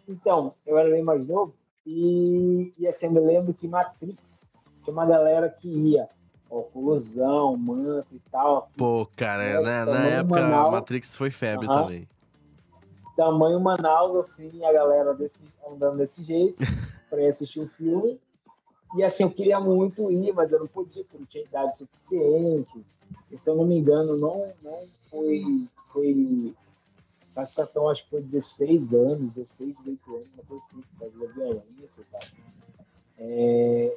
Então, eu era bem mais novo e assim, eu me lembro que Matrix tinha uma galera que ia oculusão, manto e tal. Pô, cara, na época Manaus, Matrix foi febre também. Tamanho Manaus, assim, a galera andando desse jeito pra ir assistir o filme. E assim, eu queria muito ir, mas eu não podia, porque não tinha idade suficiente. E, se eu não me engano, não foi classificação, acho que foi 16 anos, 18 anos, uma coisa assim, fazia violência e tal.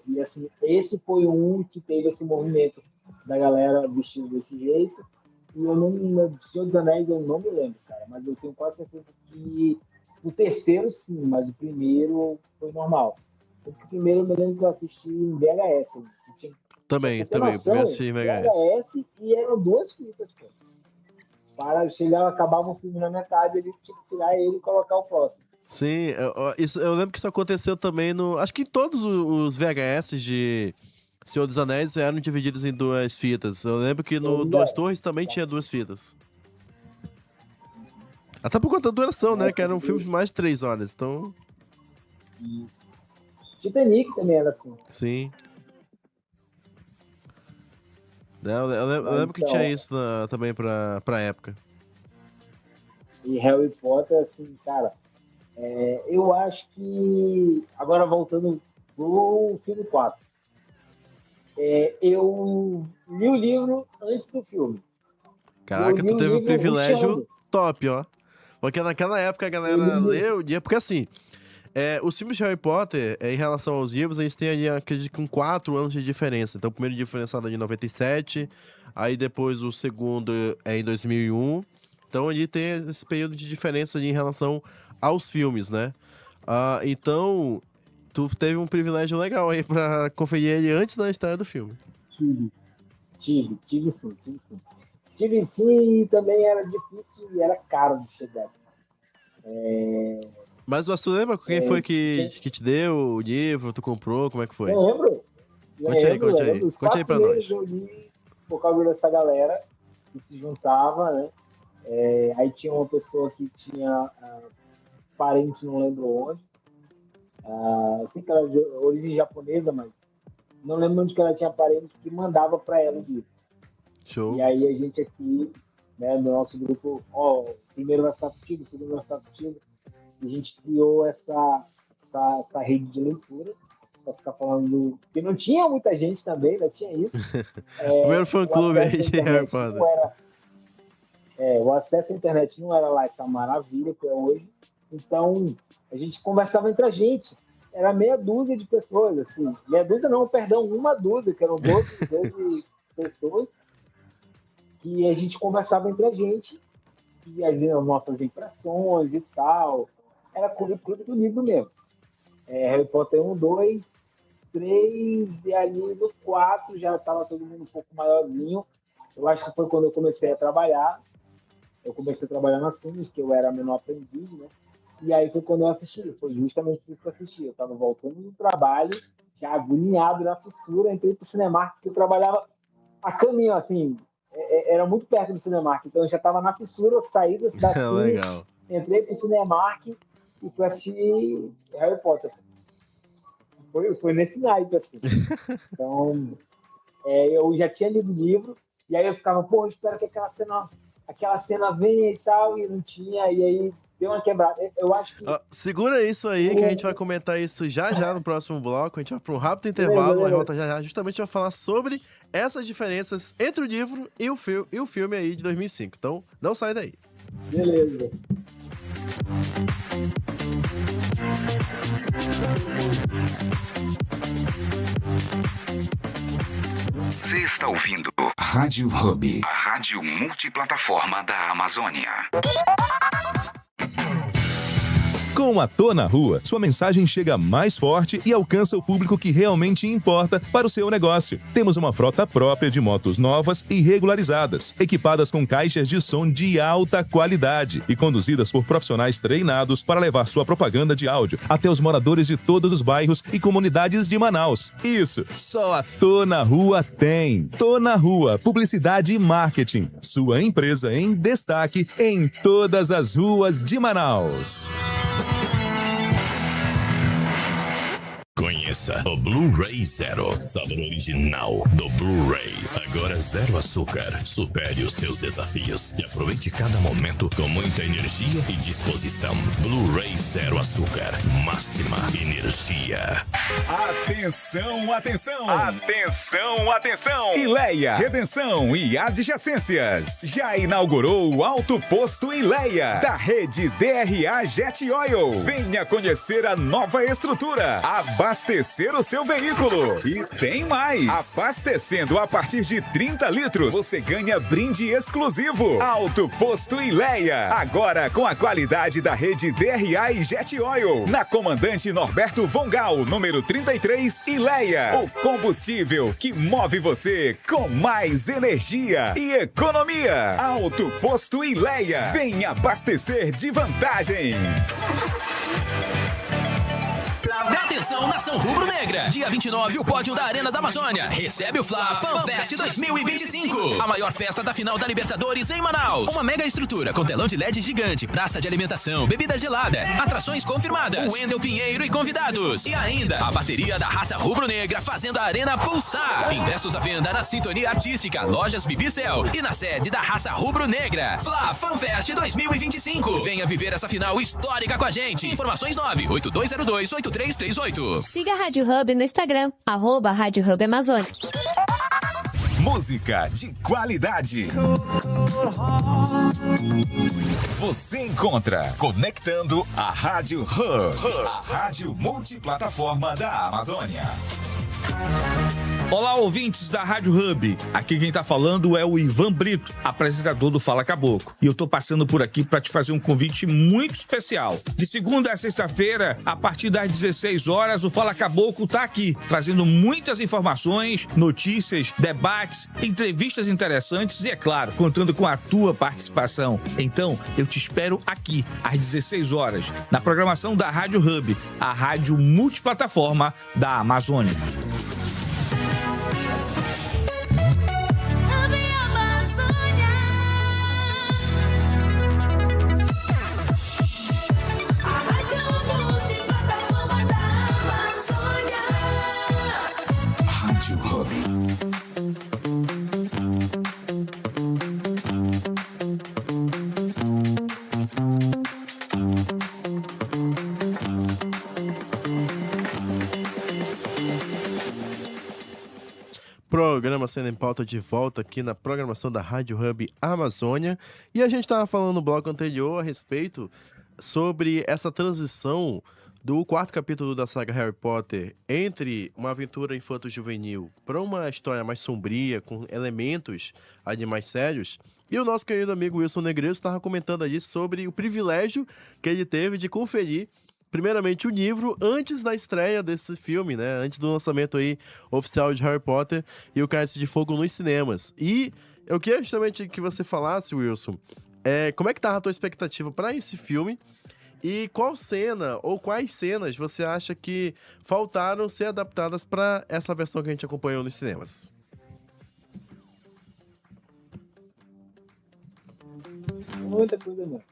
E assim, esse foi um que teve esse movimento da galera vestida desse jeito. E eu não, Senhor dos Anéis eu não me lembro, cara, mas eu tenho quase certeza que o terceiro sim, mas o primeiro foi normal. Porque o primeiro eu me lembro que eu assisti em VHS. Também, o primeiro assisti em VHS e eram 2 fitas, pô. Para chegar, acabava o filme na metade, ele tinha que tirar ele e colocar o próximo. Sim, eu lembro que isso aconteceu também acho que em todos os VHS de Senhor dos Anéis eram divididos em 2 fitas. Eu lembro que no Duas Torres também tinha 2 fitas. Até por conta da duração, né? Que era um filme de mais de 3 horas, então... Titanic também era assim. Sim. Eu lembro que tinha isso também pra época. E Harry Potter, assim, cara... eu acho que... Agora, voltando pro filme 4. Eu li o livro antes do filme. Caraca, tu teve um privilégio top, ó. Porque naquela época a galera leu... Porque assim, os filmes de Harry Potter, em relação aos livros, eles têm ali, acredito que 4 anos de diferença. Então, o primeiro livro foi lançado em 97, aí depois o segundo é em 2001. Então, ali tem esse período de diferença ali em relação aos filmes, né? Então, tu teve um privilégio legal aí pra conferir ele antes da estreia do filme. Tive sim. Tive sim, e também era difícil e era caro de chegar. Mas você lembra quem foi que te deu o livro? Tu comprou? Como é que foi? Lembro. Conte aí. Conte aí pra nós. Eu li por causa dessa galera que se juntava, né? Aí tinha uma pessoa que tinha parente, não lembro onde. Eu sei que ela é de origem japonesa, mas não lembro onde que ela tinha parente que mandava para ela o livro. Show. E aí a gente aqui, né, no nosso grupo, o primeiro vai ficar contigo, o segundo vai ficar contigo. E a gente criou essa rede de leitura, para ficar falando, porque não tinha muita gente também, não tinha isso. Primeiro fã-clube aí de Harry Potter. O acesso à internet não era lá essa maravilha que é hoje. Então, a gente conversava entre a gente. Era meia dúzia de pessoas, assim. Meia dúzia não, perdão, uma dúzia, que eram 12 pessoas. Que a gente conversava entre a gente. E as nossas impressões e tal. Era clube do livro mesmo. Harry Potter 1, 2, 3, e ali no 4 já estava todo mundo um pouco maiorzinho. Eu acho que foi quando eu comecei a trabalhar. Eu comecei a trabalhar na Sims, que eu era menor aprendiz, né? E aí foi quando eu assisti. Foi justamente isso que eu assisti. Eu estava voltando do trabalho, já agoniado na fissura, entrei pro Cinemark, porque eu trabalhava a caminho, assim, era muito perto do Cinemark. Então eu já estava na fissura, saí da Sims, entrei pro Cinemark e fui assistir Harry Potter. Foi nesse naipe, assim. Então, eu já tinha lido o livro, e aí eu ficava, eu espero que aquela cena venha e tal, e não tinha, e aí deu uma quebrada. Eu acho que... segura isso aí, que a gente vai comentar isso já no próximo bloco. A gente vai para um rápido intervalo, mas volta já. Justamente vai falar sobre essas diferenças entre o livro e o filme aí de 2005. Então, não sai daí. Beleza. Você está ouvindo Rádio Hub, a rádio multiplataforma da Amazônia. Com a Tô na Rua, sua mensagem chega mais forte e alcança o público que realmente importa para o seu negócio. Temos uma frota própria de motos novas e regularizadas, equipadas com caixas de som de alta qualidade e conduzidas por profissionais treinados para levar sua propaganda de áudio até os moradores de todos os bairros e comunidades de Manaus. Isso, só a Tô na Rua tem. Tô na Rua, publicidade e marketing. Sua empresa em destaque em todas as ruas de Manaus. Conheça o Blu-ray Zero, sabor original do Blu-ray. Agora zero açúcar. Supere os seus desafios e aproveite cada momento com muita energia e disposição. Blu-ray Zero Açúcar. Máxima energia. Atenção, atenção! Atenção, atenção! Ileia, Redenção e adjacências. Já inaugurou o Alto Posto Ileia, da rede DRA Jet Oil. Venha conhecer a nova estrutura. Abastecer o seu veículo. E tem mais! Abastecendo a partir de 30 litros, você ganha brinde exclusivo. Alto Posto Ileia. Agora com a qualidade da rede DRA e Jet Oil. Na Comandante Norberto Vongal, número 33, Ileia. O combustível que move você com mais energia e economia. Alto Posto Ileia. Venha abastecer de vantagens. Atenção, nação rubro-negra! Dia 29, o pódio da Arena da Amazônia recebe o Fla FanFest 2025. A maior festa da final da Libertadores em Manaus. Uma mega estrutura com telão de LED gigante, praça de alimentação, bebida gelada, atrações confirmadas, o Wendel Pinheiro e convidados. E ainda, a bateria da raça rubro-negra fazendo a Arena pulsar. Ingressos à venda na Sintonia Artística, Lojas Bibicel e na sede da raça rubro-negra. Fla FanFest 2025. Venha viver essa final histórica com a gente. Informações 98202-8338. Siga a Rádio Hub no Instagram, @Rádio Hub Amazônia. Música de qualidade. Você encontra conectando a Rádio Hub, a rádio multiplataforma da Amazônia. Olá, ouvintes da Rádio Hub. Aqui quem tá falando é o Ivan Brito, apresentador do Fala Caboclo. E eu tô passando por aqui para te fazer um convite muito especial. De segunda a sexta-feira, a partir das 16 horas, o Fala Caboclo tá aqui, trazendo muitas informações, notícias, debates, entrevistas interessantes e, é claro, contando com a tua participação. Então, eu te espero aqui, às 16 horas, na programação da Rádio Hub, a rádio multiplataforma da Amazônia. Programa Sendo em Pauta de volta aqui na programação da Rádio Hub Amazônia. E a gente estava falando no bloco anterior a respeito sobre essa transição do quarto capítulo da saga Harry Potter entre uma aventura infanto-juvenil para uma história mais sombria, com elementos ali mais sérios. E o nosso querido amigo Wilson Negreiros estava comentando ali sobre o privilégio que ele teve de conferir primeiramente o livro antes da estreia desse filme, né? Antes do lançamento aí oficial de Harry Potter e o Cálice de Fogo nos cinemas. E eu queria justamente que você falasse, Wilson, como é que tá a tua expectativa para esse filme e qual cena ou quais cenas você acha que faltaram ser adaptadas para essa versão que a gente acompanhou nos cinemas? Muita coisa mesmo.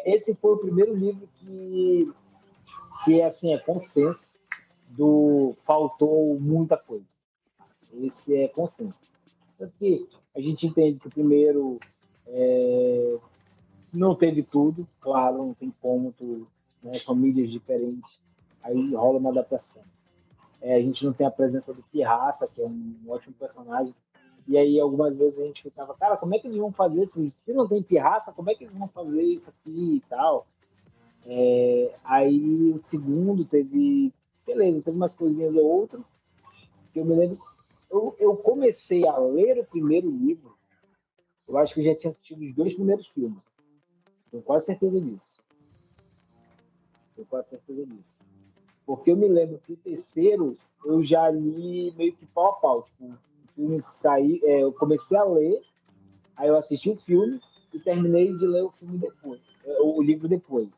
Esse foi o primeiro livro que assim, é consenso faltou muita coisa. Esse é consenso. Tanto que a gente entende que o primeiro não teve tudo, claro, não tem como, né, são mídias diferentes, aí rola uma adaptação. A gente não tem a presença do Pirraça, que é um ótimo personagem, e aí algumas vezes a gente ficava, cara, como é que eles vão fazer isso? Se não tem Pirraça, como é que eles vão fazer isso aqui e tal? Aí o segundo teve umas coisinhas ou outras que eu me lembro. Eu comecei a ler o primeiro livro, eu acho que eu já tinha assistido os 2 primeiros filmes. Tenho quase certeza disso. Porque eu me lembro que o terceiro eu já li meio que pau a pau. Tipo, o filme eu comecei a ler, aí eu assisti o filme e terminei de ler o livro depois.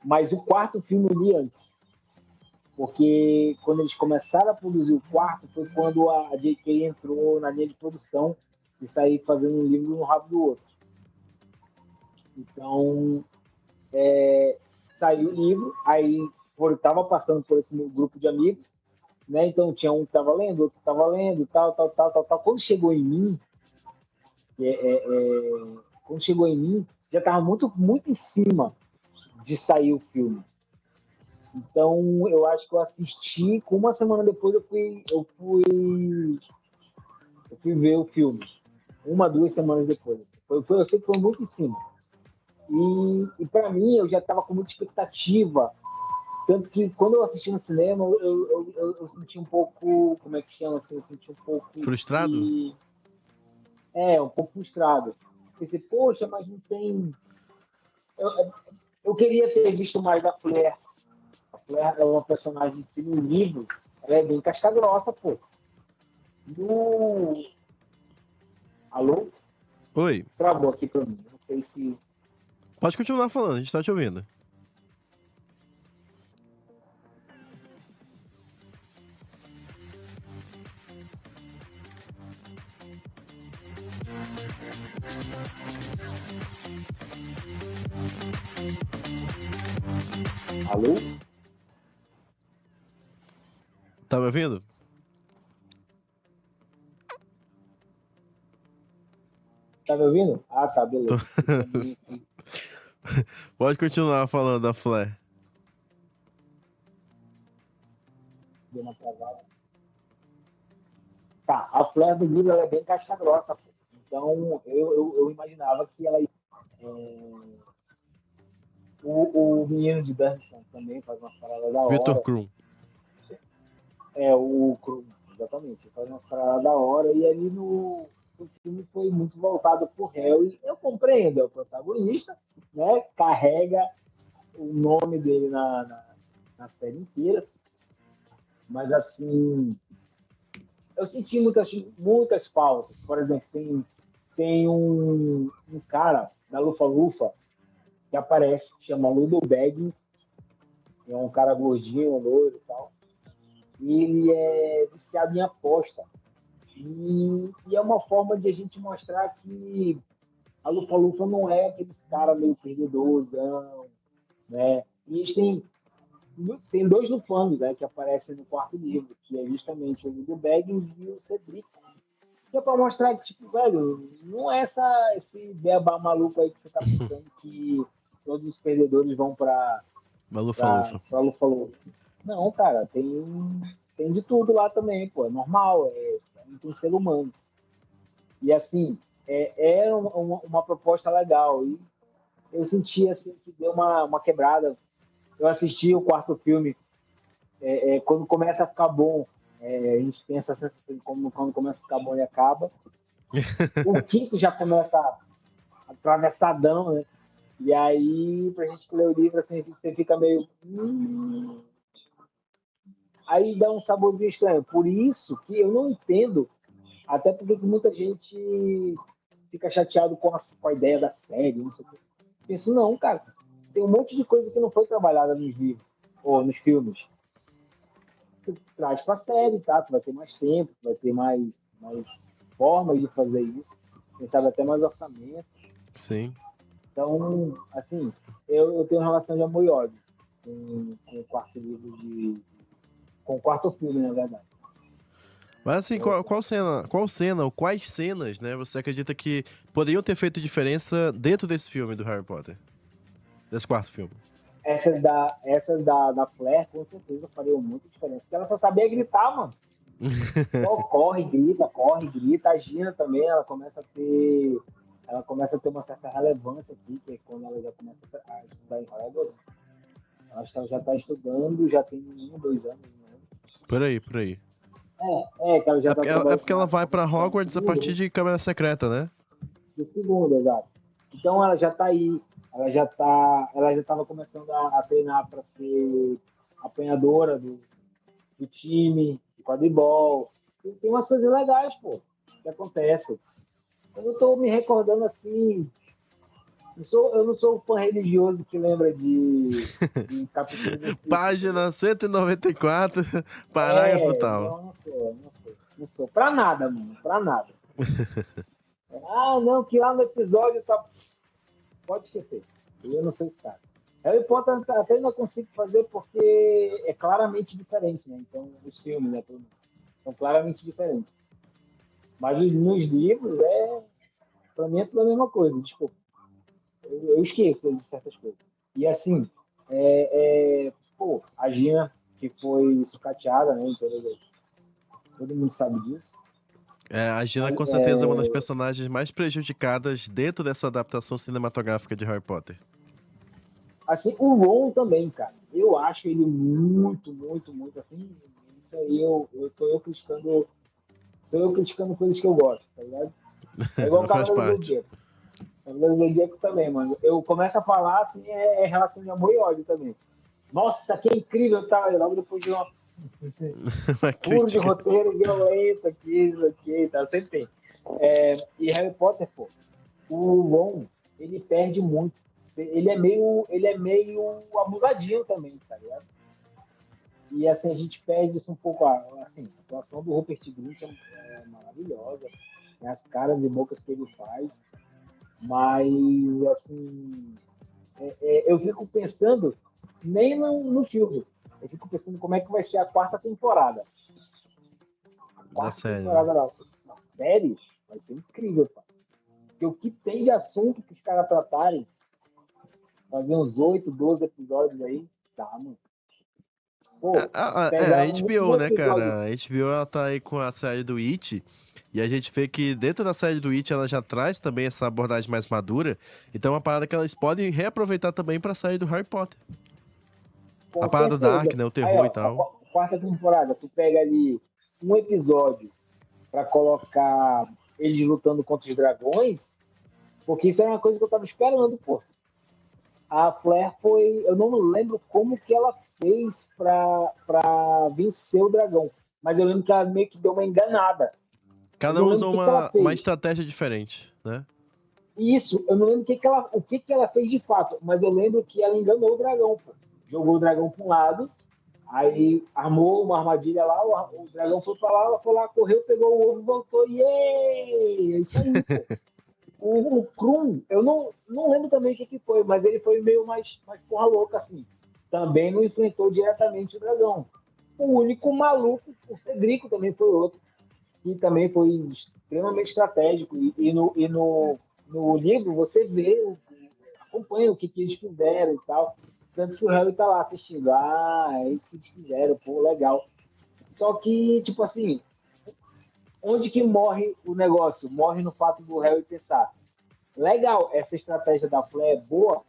Mas o quarto filme eu li antes. Porque quando eles começaram a produzir o quarto, foi quando a J.K. entrou na linha de produção de sair fazendo um livro no rabo do outro. Então, saiu o livro, aí estava passando por esse meu grupo de amigos, né? Então tinha um que estava lendo, outro que estava lendo, tal. Quando chegou em mim, já estava muito, muito em cima de sair o filme. Então, eu acho que eu assisti, com uma semana depois eu fui ver o filme. 1, 2 semanas depois. Eu sei que foi muito em cima. E para mim, eu já estava com muita expectativa. Tanto que, quando eu assisti no cinema, eu senti um pouco... Como é que chama? Assim, eu senti um pouco... Frustrado? Um pouco frustrado. Pensei, poxa, mas não tem... Eu queria ter visto mais da Flair. A Flair é uma personagem que no livro ela é bem casca-grossa, pô. Alô? Oi. Travou aqui pra mim. Não sei se... Pode continuar falando, a gente tá te ouvindo. Alô? Tá me ouvindo? Tá me ouvindo? Ah, tá, beleza. Pode continuar falando da Flair. Deu uma travada. Tá, a Flair do livro ela é bem casca grossa, pô. Então eu imaginava que ela ia... O menino de Darmstadt também faz uma parada da hora. Victor Krum. O Krum. exatamente. Faz umas paradas da hora. E ali o filme foi muito voltado pro Harry. Eu compreendo, é o protagonista, né? Carrega o nome dele na série inteira. Mas, assim, eu senti muitas faltas. Por exemplo, tem um cara da Lufa-Lufa que aparece, que chama Ludo Baggins. É um cara gordinho, loiro e tal. E ele é viciado em aposta. E é uma forma de a gente mostrar que a Lufa-Lufa não é aqueles caras meio perdedorzão, né? E tem 2 lufanos, né, que aparecem no 4º livro, que é justamente o Ludo Baggins e o Cedric. Que é para mostrar que, tipo, velho, não é esse beabá maluco aí que você tá pensando que todos os perdedores vão para Lufa-Lufa. Não, cara, tem de tudo lá também, pô, é normal, tem ser humano. E, assim, é uma proposta legal. E eu senti, assim, que deu uma quebrada. Eu assisti o 4º filme, quando começa a ficar bom, a gente tem essa sensação de como quando começa a ficar bom e acaba. O 5º já começa atravessadão, né? E aí, pra gente ler o livro, assim, você fica meio... Aí dá um saborzinho estranho. Por isso que eu não entendo, até porque muita gente fica chateado com a ideia da série, não sei o quê. Isso não, cara. Tem um monte de coisa que não foi trabalhada nos livros ou nos filmes. Tu traz pra série, tá? Tu vai ter mais tempo, tu vai ter mais formas de fazer isso. Quem sabe até mais orçamento. Sim. Então, assim, eu tenho uma relação de amor e ódio com o 4º livro com o 4º filme, na verdade. Mas assim, qual cena ou quais cenas, né, você acredita que poderiam ter feito diferença dentro desse filme do Harry Potter? Desse 4º filme? Essas da Claire, com certeza, fariam muita diferença. Porque ela só sabia gritar, mano. Só corre, grita. A Gina também, ela começa a ter uma certa relevância aqui, que é quando ela já começa a estudar em Hogwarts. Acho que ela já está estudando, já tem 1 ou 2 anos. Né? Por aí. Que ela já é porque ela vai para Hogwarts a partir de Câmara Secreta, né? Do 2º, exato. Então ela já está aí. Ela já estava começando a treinar para ser apanhadora do time, de quadribol. Tem umas coisas legais, pô, que acontecem. Eu não estou me recordando assim. Eu não sou um fã religioso que lembra de capítulo desse... Página 194, parágrafo tal. Não sou. Pra nada, mano. Pra nada. Não, que lá no episódio tá... Pode esquecer. Eu não sou esse cara. Harry Potter até não consigo fazer porque é claramente diferente, né? Então, os filmes, né? São claramente diferentes. Mas nos livros, pra mim é tudo a mesma coisa. Tipo, eu esqueço de certas coisas. E assim, a Gina, que foi sucateada, né? Todo mundo sabe disso. A Gina com certeza é uma das personagens mais prejudicadas dentro dessa adaptação cinematográfica de Harry Potter. Assim, o Ron também, cara. Eu acho ele muito, muito, muito assim. Isso aí sou eu criticando coisas que eu gosto, tá ligado? É igual o Cavaleiro do Zodíaco. O Cavaleiro do Zodíaco também, mano. Eu começo a falar assim, é relação de amor e ódio também. Nossa, isso aqui é incrível, tá? E logo depois de uma puro de roteiro violento aqui, tá? Sempre tem. E Harry Potter, pô, o Ron, ele perde muito. Ele é meio abusadinho também, tá ligado? E assim, a gente perde isso um pouco. Assim, a atuação do Rupert Grint é maravilhosa, né? As caras e bocas que ele faz, mas assim, eu fico pensando nem no filme, eu fico pensando como é que vai ser a 4ª temporada. A 4ª temporada da série vai ser incrível, pá. Porque o que tem de assunto que os caras tratarem, fazer uns 8, 12 episódios aí, tá, mano. Pô, a HBO, né, cara? A HBO, ela tá aí com a série do It, e a gente vê que dentro da série do It, ela já traz também essa abordagem mais madura, então é uma parada que elas podem reaproveitar também pra série do Harry Potter. A parada Dark, né, o terror aí, e tal. A 4ª temporada, tu pega ali um episódio para colocar eles lutando contra os dragões, porque isso era uma coisa que eu tava esperando, pô. A Flair foi... Eu não lembro como que ela fez para vencer o dragão, mas eu lembro que ela meio que deu uma enganada. Cada um usou uma estratégia diferente, né? Isso, eu não lembro o que ela fez de fato, mas eu lembro que ela enganou o dragão, pô. Jogou o dragão para um lado, aí armou uma armadilha lá, o dragão foi para lá, ela foi lá, correu, pegou o ovo e voltou, e é isso aí, pô. O Krum, eu não lembro também o que foi, mas ele foi meio mais porra louca, assim. Também não enfrentou diretamente o dragão. O único maluco, o Cedrico também foi outro, que também foi extremamente estratégico. E no livro você vê, acompanha o que eles fizeram e tal. Tanto que o Harry tá lá assistindo. É isso que eles fizeram, pô, legal. Só que, tipo assim, onde que morre o negócio? Morre no fato do Harry pensar: legal, essa estratégia da Flair é boa,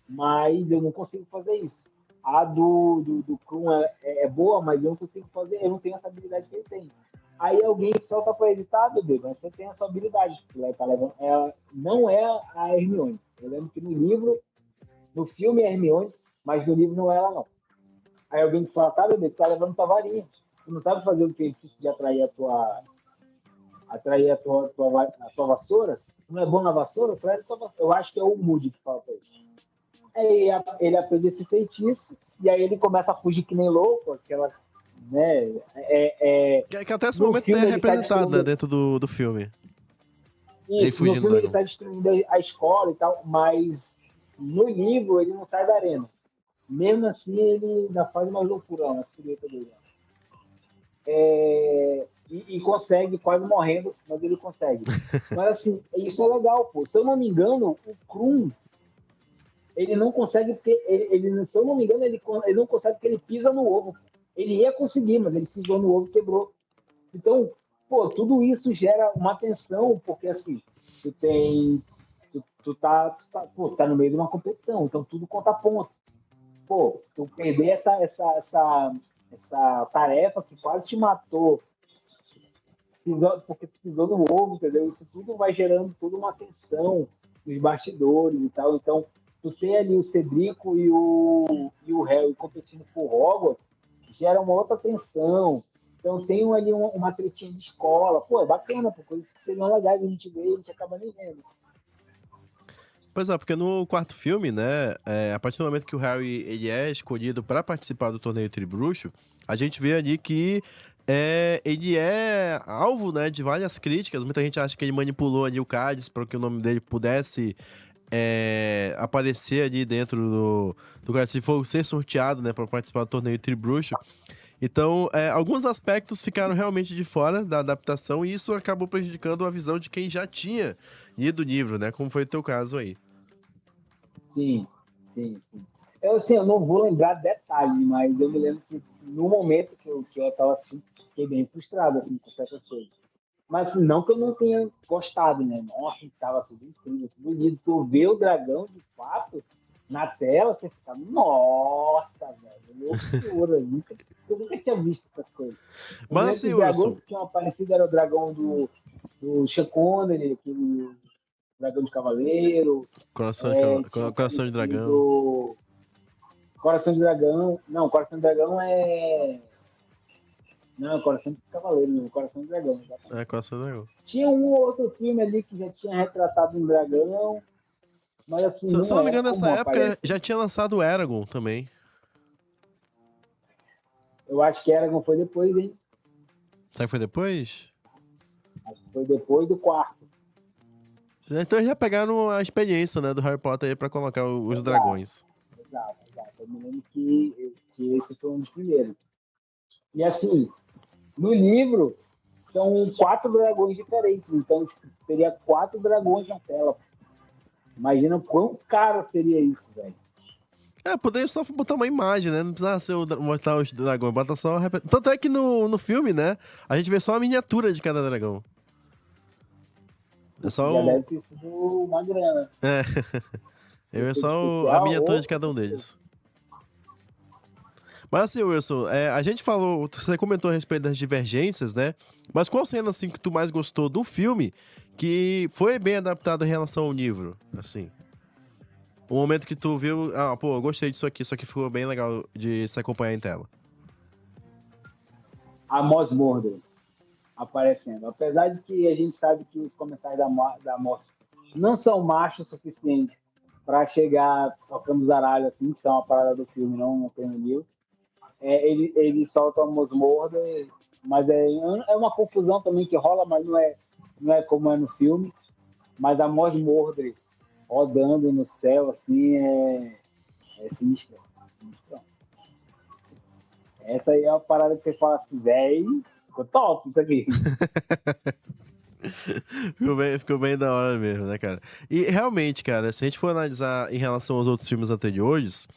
mas eu não consigo fazer isso. A do Krum é boa, mas eu não consigo fazer, eu não tenho essa habilidade que ele tem. Aí alguém solta para ele: tá, bebê, mas você tem a sua habilidade. Tá levando, não é a Hermione. Eu lembro que no filme é a Hermione, mas no livro não é ela, não. Aí alguém fala: tá, bebê, tu tá levando tua varinha. Tu não sabe fazer o feitiço de atrair a tua vassoura? Não é bom na vassoura? Eu acho que é o Moody que fala pra ele. Aí ele aprende esse feitiço, e aí ele começa a fugir que nem louco, aquela, né? Que até esse momento é representado, né, dentro do filme. Isso, no filme ele está destruindo a escola e tal, mas no livro ele não sai da arena. Mesmo assim, ele ainda faz uma loucura, umas piruetas dele. E consegue, quase morrendo, mas ele consegue. Mas assim, isso é legal, pô. Se eu não me engano, o Krum, ele não consegue, porque se eu não me engano, ele não consegue porque ele pisa no ovo. Ele ia conseguir, mas ele pisou no ovo e quebrou. Então, pô, tudo isso gera uma tensão, porque assim, tu tá no meio de uma competição, então tudo conta ponto. Pô, tu perder essa tarefa que quase te matou, porque tu pisou no ovo, entendeu? Isso tudo vai gerando toda uma tensão nos bastidores e tal. Então, tu ter ali o Cedrico e o Harry competindo por Hogwarts gera uma outra tensão. Então, tem ali uma tretinha de escola. Pô, é bacana, por coisas que seriam legais a gente ver e a gente acaba nem vendo. Pois é, porque no quarto filme, né, a partir do momento que o Harry ele é escolhido para participar do torneio Tribruxo, a gente vê ali que ele é alvo, né, de várias críticas. Muita gente acha que ele manipulou ali o Cádiz para que o nome dele pudesse aparecer ali dentro do Cálice de Fogo, ser sorteado, né, para participar do torneio Tribruxo. Então, alguns aspectos ficaram realmente de fora da adaptação e isso acabou prejudicando a visão de quem já tinha lido o livro, né, como foi o teu caso aí. Sim. Eu não vou lembrar detalhes, mas eu me lembro que no momento que eu estava assistindo, fiquei bem frustrado assim, com certas coisas. Mas assim, não que eu não tenha gostado, né? Nossa, estava tudo incrível, tudo bonito. Tu vê o dragão, de fato, na tela, você fica: nossa, velho, loucura. Eu nunca tinha visto essas coisas. Mas assim, os dragões que tinham aparecido era o dragão do Sean Connery, aquele dragão de cavaleiro. Coração de dragão. Coração de dragão. Não, Coração de dragão é... Não, Coração de cavaleiro, não. Coração de dragão. Exatamente. Coração de dragão. Tinha um ou outro filme ali que já tinha retratado um dragão, mas assim... Se não me engano, nessa época já tinha lançado o Eragon também. Eu acho que Eragon foi depois, hein? Será que foi depois? Acho que foi depois do quarto. Então já pegaram a experiência, né, do Harry Potter aí pra colocar os dragões. Exato. Eu me lembro que esse foi um dos primeiros. E assim, no livro, são 4 dragões diferentes. Então, teria 4 dragões na tela. Imagina quão caro seria isso, velho. Poderia só botar uma imagem, né? Não precisava mostrar os dragões. Bota só... Tanto é que no filme, né, a gente vê só a miniatura de cada dragão. É só deve ter sido uma grana. Eu é só a miniatura de cada um deles. Mas assim, Wilson, a gente falou, você comentou a respeito das divergências, né? Mas qual cena, assim, que tu mais gostou do filme que foi bem adaptado em relação ao livro, assim? O momento que tu viu, eu gostei disso aqui, isso aqui ficou bem legal de se acompanhar em tela. A Mos Morder aparecendo. Apesar de que a gente sabe que os comensais da morte não são machos o suficiente para chegar tocando zaralho, assim, que é uma parada do filme, não tem no livro. Ele solta a Mos Morder, mas é uma confusão também que rola, mas não é como é no filme. Mas a Mos Morder rodando no céu, assim, é sinistro. Essa aí é uma parada que você fala assim, velho, ficou top isso aqui. Ficou bem da hora mesmo, né, cara? E realmente, cara, se a gente for analisar em relação aos outros filmes anteriores,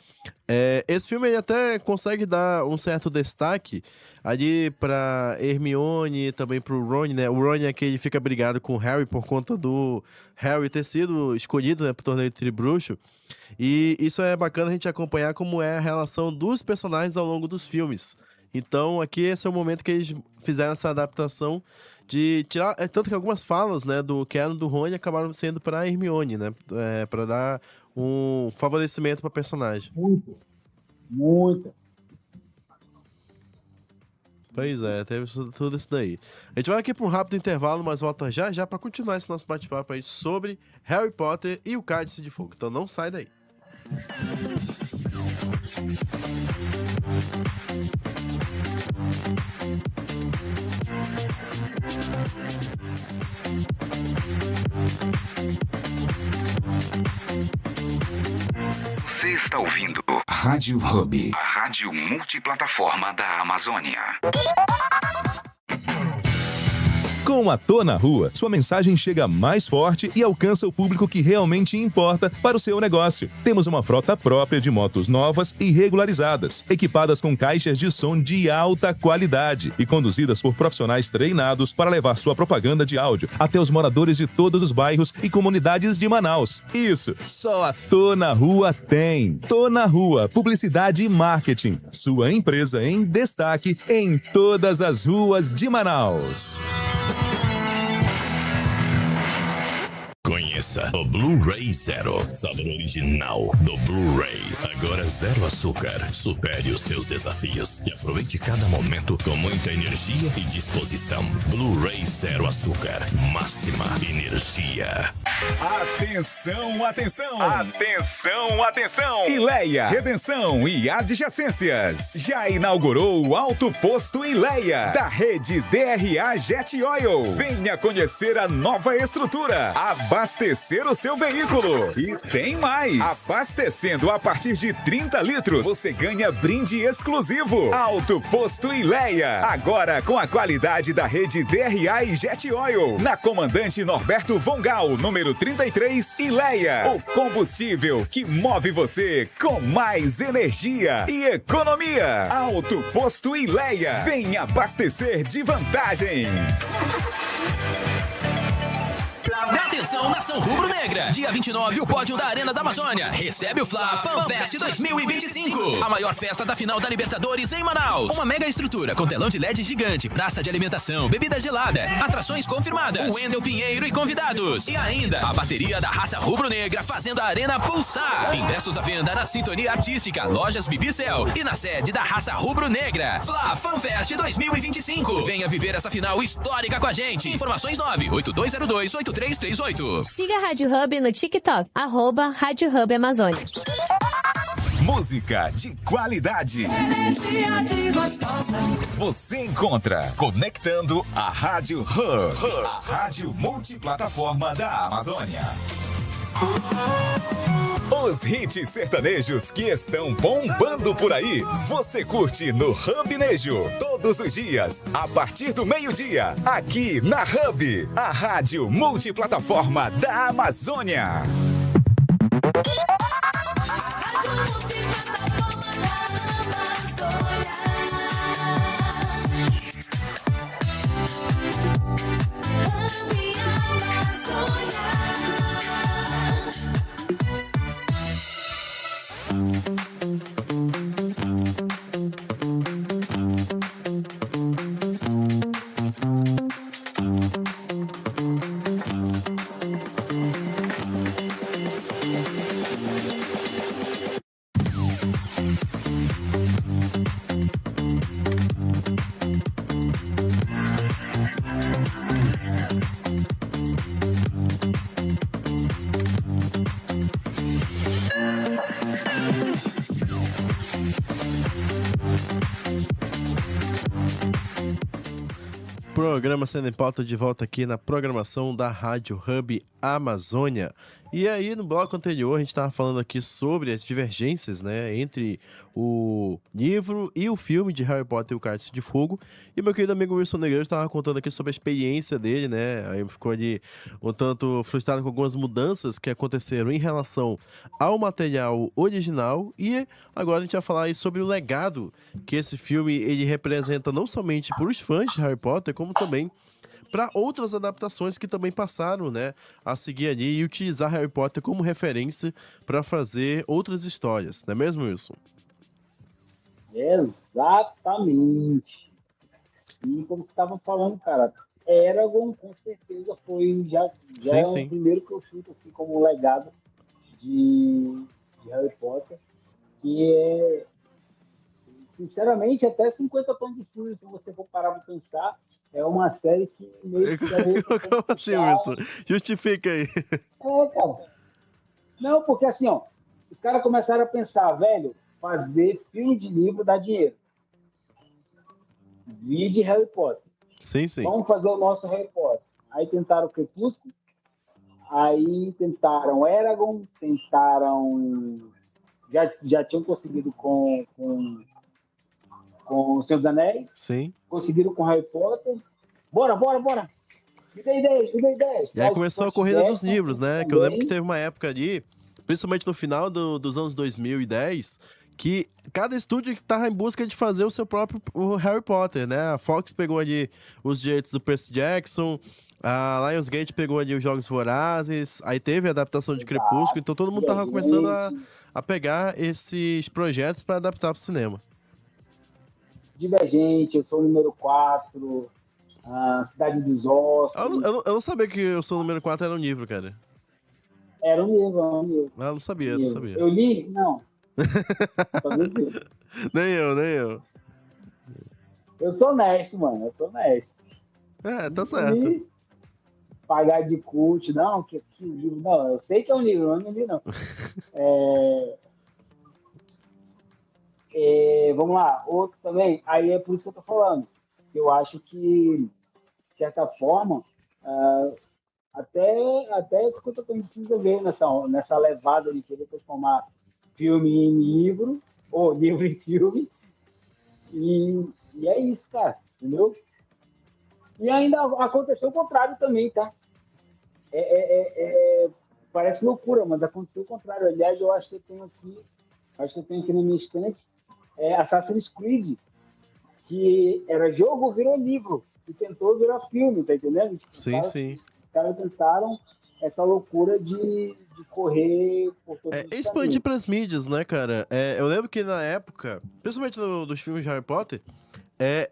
esse filme ele até consegue dar um certo destaque ali pra Hermione e também pro Rony, né? O Rony é que ele fica brigado com o Harry por conta do Harry ter sido escolhido, né, pro torneio de Tribruxo. E isso é bacana a gente acompanhar como é a relação dos personagens ao longo dos filmes. Então, aqui esse é o momento que eles fizeram essa adaptação de tirar... tanto que algumas falas, né, do que eram do Rony acabaram sendo pra Hermione, né? Pra dar um favorecimento pra personagem. Muito. Pois é, teve tudo isso daí. A gente vai aqui para um rápido intervalo, mas volta já para continuar esse nosso bate-papo aí sobre Harry Potter e o Cálice de Fogo. Então não sai daí. Você está ouvindo Rádio Hub, a rádio multiplataforma da Amazônia. Com a Tô na Rua, sua mensagem chega mais forte e alcança o público que realmente importa para o seu negócio. Temos uma frota própria de motos novas e regularizadas, equipadas com caixas de som de alta qualidade e conduzidas por profissionais treinados para levar sua propaganda de áudio até os moradores de todos os bairros e comunidades de Manaus. Isso, só a Tô na Rua tem. Tô na Rua, publicidade e marketing. Sua empresa em destaque em todas as ruas de Manaus. Conheça o Blu-ray Zero, sabor original do Blu-ray. Agora zero açúcar. Supere os seus desafios e aproveite cada momento com muita energia e disposição. Blu-ray Zero Açúcar. Máxima energia. Atenção, atenção! Atenção, atenção! Ileia, Redenção e Adjacências. Já inaugurou o Alto Posto Ileia, da rede DRA Jet Oil. Venha conhecer a nova estrutura. Abastecer o seu veículo. E tem mais! Abastecendo a partir de 30 litros, você ganha brinde exclusivo. Alto Posto Ileia. Agora com a qualidade da rede DRA e Jet Oil. Na Comandante Norberto Vongal, número 33, Ileia. O combustível que move você com mais energia e economia. Alto Posto Ileia. Venha abastecer de vantagens. Atenção, nação rubro-negra! Dia 29, o pódio da Arena da Amazônia recebe o Fla FanFest 2025. A maior festa da final da Libertadores em Manaus. Uma mega estrutura com telão de LED gigante, praça de alimentação, bebida gelada, atrações confirmadas, Wendel Pinheiro e convidados. E ainda, a bateria da raça rubro-negra fazendo a arena pulsar. Ingressos à venda na Sintonia Artística, Lojas Bibicel e na sede da raça rubro-negra. Fla FanFest 2025. Venha viver essa final histórica com a gente. Informações 98202-8338. Siga a Rádio Hub no TikTok, @Rádio Hub Amazônia. Música de qualidade. Você encontra conectando a Rádio Hub, a rádio multiplataforma da Amazônia. Os hits sertanejos que estão bombando por aí, você curte no Hubnejo. Todos os dias, a partir do meio-dia, aqui na Hub, a rádio multiplataforma da Amazônia. Programa Cena em Pauta de volta aqui na programação da Rádio Hub Amazônia. E aí, no bloco anterior, a gente estava falando aqui sobre as divergências, né, entre o livro e o filme de Harry Potter e o Cálice de Fogo. E meu querido amigo Wilson Negreiro estava contando aqui sobre a experiência dele, né? Aí ficou ali um tanto frustrado com algumas mudanças que aconteceram em relação ao material original. E agora a gente vai falar aí sobre o legado que esse filme ele representa não somente para os fãs de Harry Potter, como também para outras adaptações que também passaram, né, a seguir ali e utilizar Harry Potter como referência para fazer outras histórias, não é mesmo, Wilson? Exatamente. E como você estava falando, cara, Eragon com certeza foi já sim. O primeiro que eu chuto assim como legado de Harry Potter, que é, sinceramente, até 50 Tons de Cinza, se você for parar para pensar, é uma série que meio que... Como assim, Wilson? Justifica aí. Cara. Não, porque assim, ó, os caras começaram a pensar, velho, fazer filme de livro dá dinheiro. Vídeo Harry Potter. Sim. Vamos fazer o nosso Harry Potter. Aí tentaram Crepúsculo, aí tentaram Eragon, já tinham conseguido com O Senhor dos Anéis. Sim. Conseguiram com Harry Potter. Bora. Me dê ideias. E aí começou a corrida dos livros, né? Que eu lembro que teve uma época ali, principalmente no final dos anos 2010, que cada estúdio estava em busca de fazer o seu próprio Harry Potter, né? A Fox pegou ali os direitos do Percy Jackson, a Lionsgate pegou ali os Jogos Vorazes, aí teve a adaptação de Crepúsculo, então todo mundo estava começando a pegar esses projetos para adaptar para o cinema. Divergente, Eu Sou o Número 4, a Cidade dos Ossos. Eu não sabia que Eu Sou o Número 4 era um livro, cara. Era um livro. Ah, não sabia. Eu li? Não. Nem eu. Eu sou honesto, mano. Tá certo. Pagar de cult, não, que livro, não. Eu sei que é um livro, mas não li, não. Vamos lá, outro também. Aí é por isso que eu tô falando. Eu acho que, de certa forma, até 50 Tons de Cinza veio nessa levada de querer transformar filme em livro, ou livro em filme. E é isso, cara, entendeu? E ainda aconteceu o contrário também, tá? Parece loucura, mas aconteceu o contrário. Aliás, eu acho que eu tenho aqui na minha estante Assassin's Creed, que era jogo, virou livro, e tentou virar filme, tá entendendo? Sim. Os caras tentaram essa loucura de correr por todos os expandir para as mídias, né, cara? Eu lembro que na época, principalmente dos filmes de Harry Potter,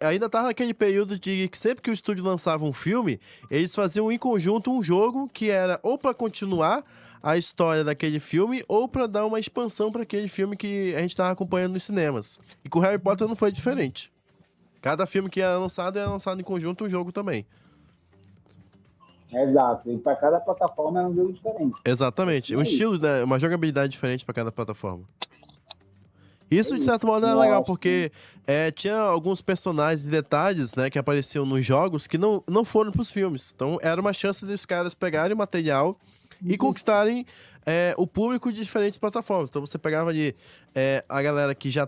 ainda tava naquele período de que sempre que o estúdio lançava um filme, eles faziam em conjunto um jogo que era ou para continuar a história daquele filme ou para dar uma expansão para aquele filme que a gente tava acompanhando nos cinemas. E com o Harry Potter não foi diferente. Cada filme que era lançado em conjunto um jogo também. Exato. E para cada plataforma é um jogo diferente. Exatamente. Um estilo, né, uma jogabilidade diferente para cada plataforma. Isso, de certo modo, era legal, porque tinha alguns personagens e detalhes, né, que apareciam nos jogos que não foram pros filmes. Então, era uma chance dos caras pegarem o material e conquistarem o público de diferentes plataformas. Então, você pegava ali a galera que já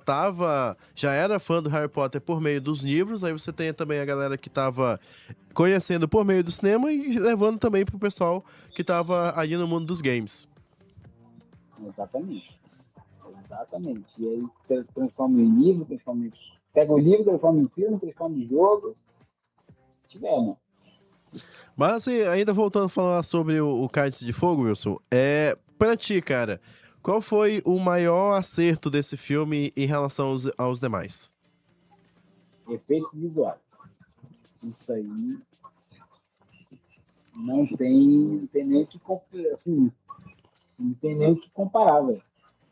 era fã do Harry Potter por meio dos livros, aí você tem também a galera que estava conhecendo por meio do cinema e levando também pro pessoal que estava ali no mundo dos games. Exatamente. E aí transforma em livro, pega o livro, transforma em filme, transforma em jogo. Tivemos. Mas assim, ainda voltando a falar sobre o Cálice de Fogo, Wilson, pra ti, cara, qual foi o maior acerto desse filme em relação aos demais? Efeitos visuais. Isso aí não tem nem o que assim, não tem nem o que comparar, velho.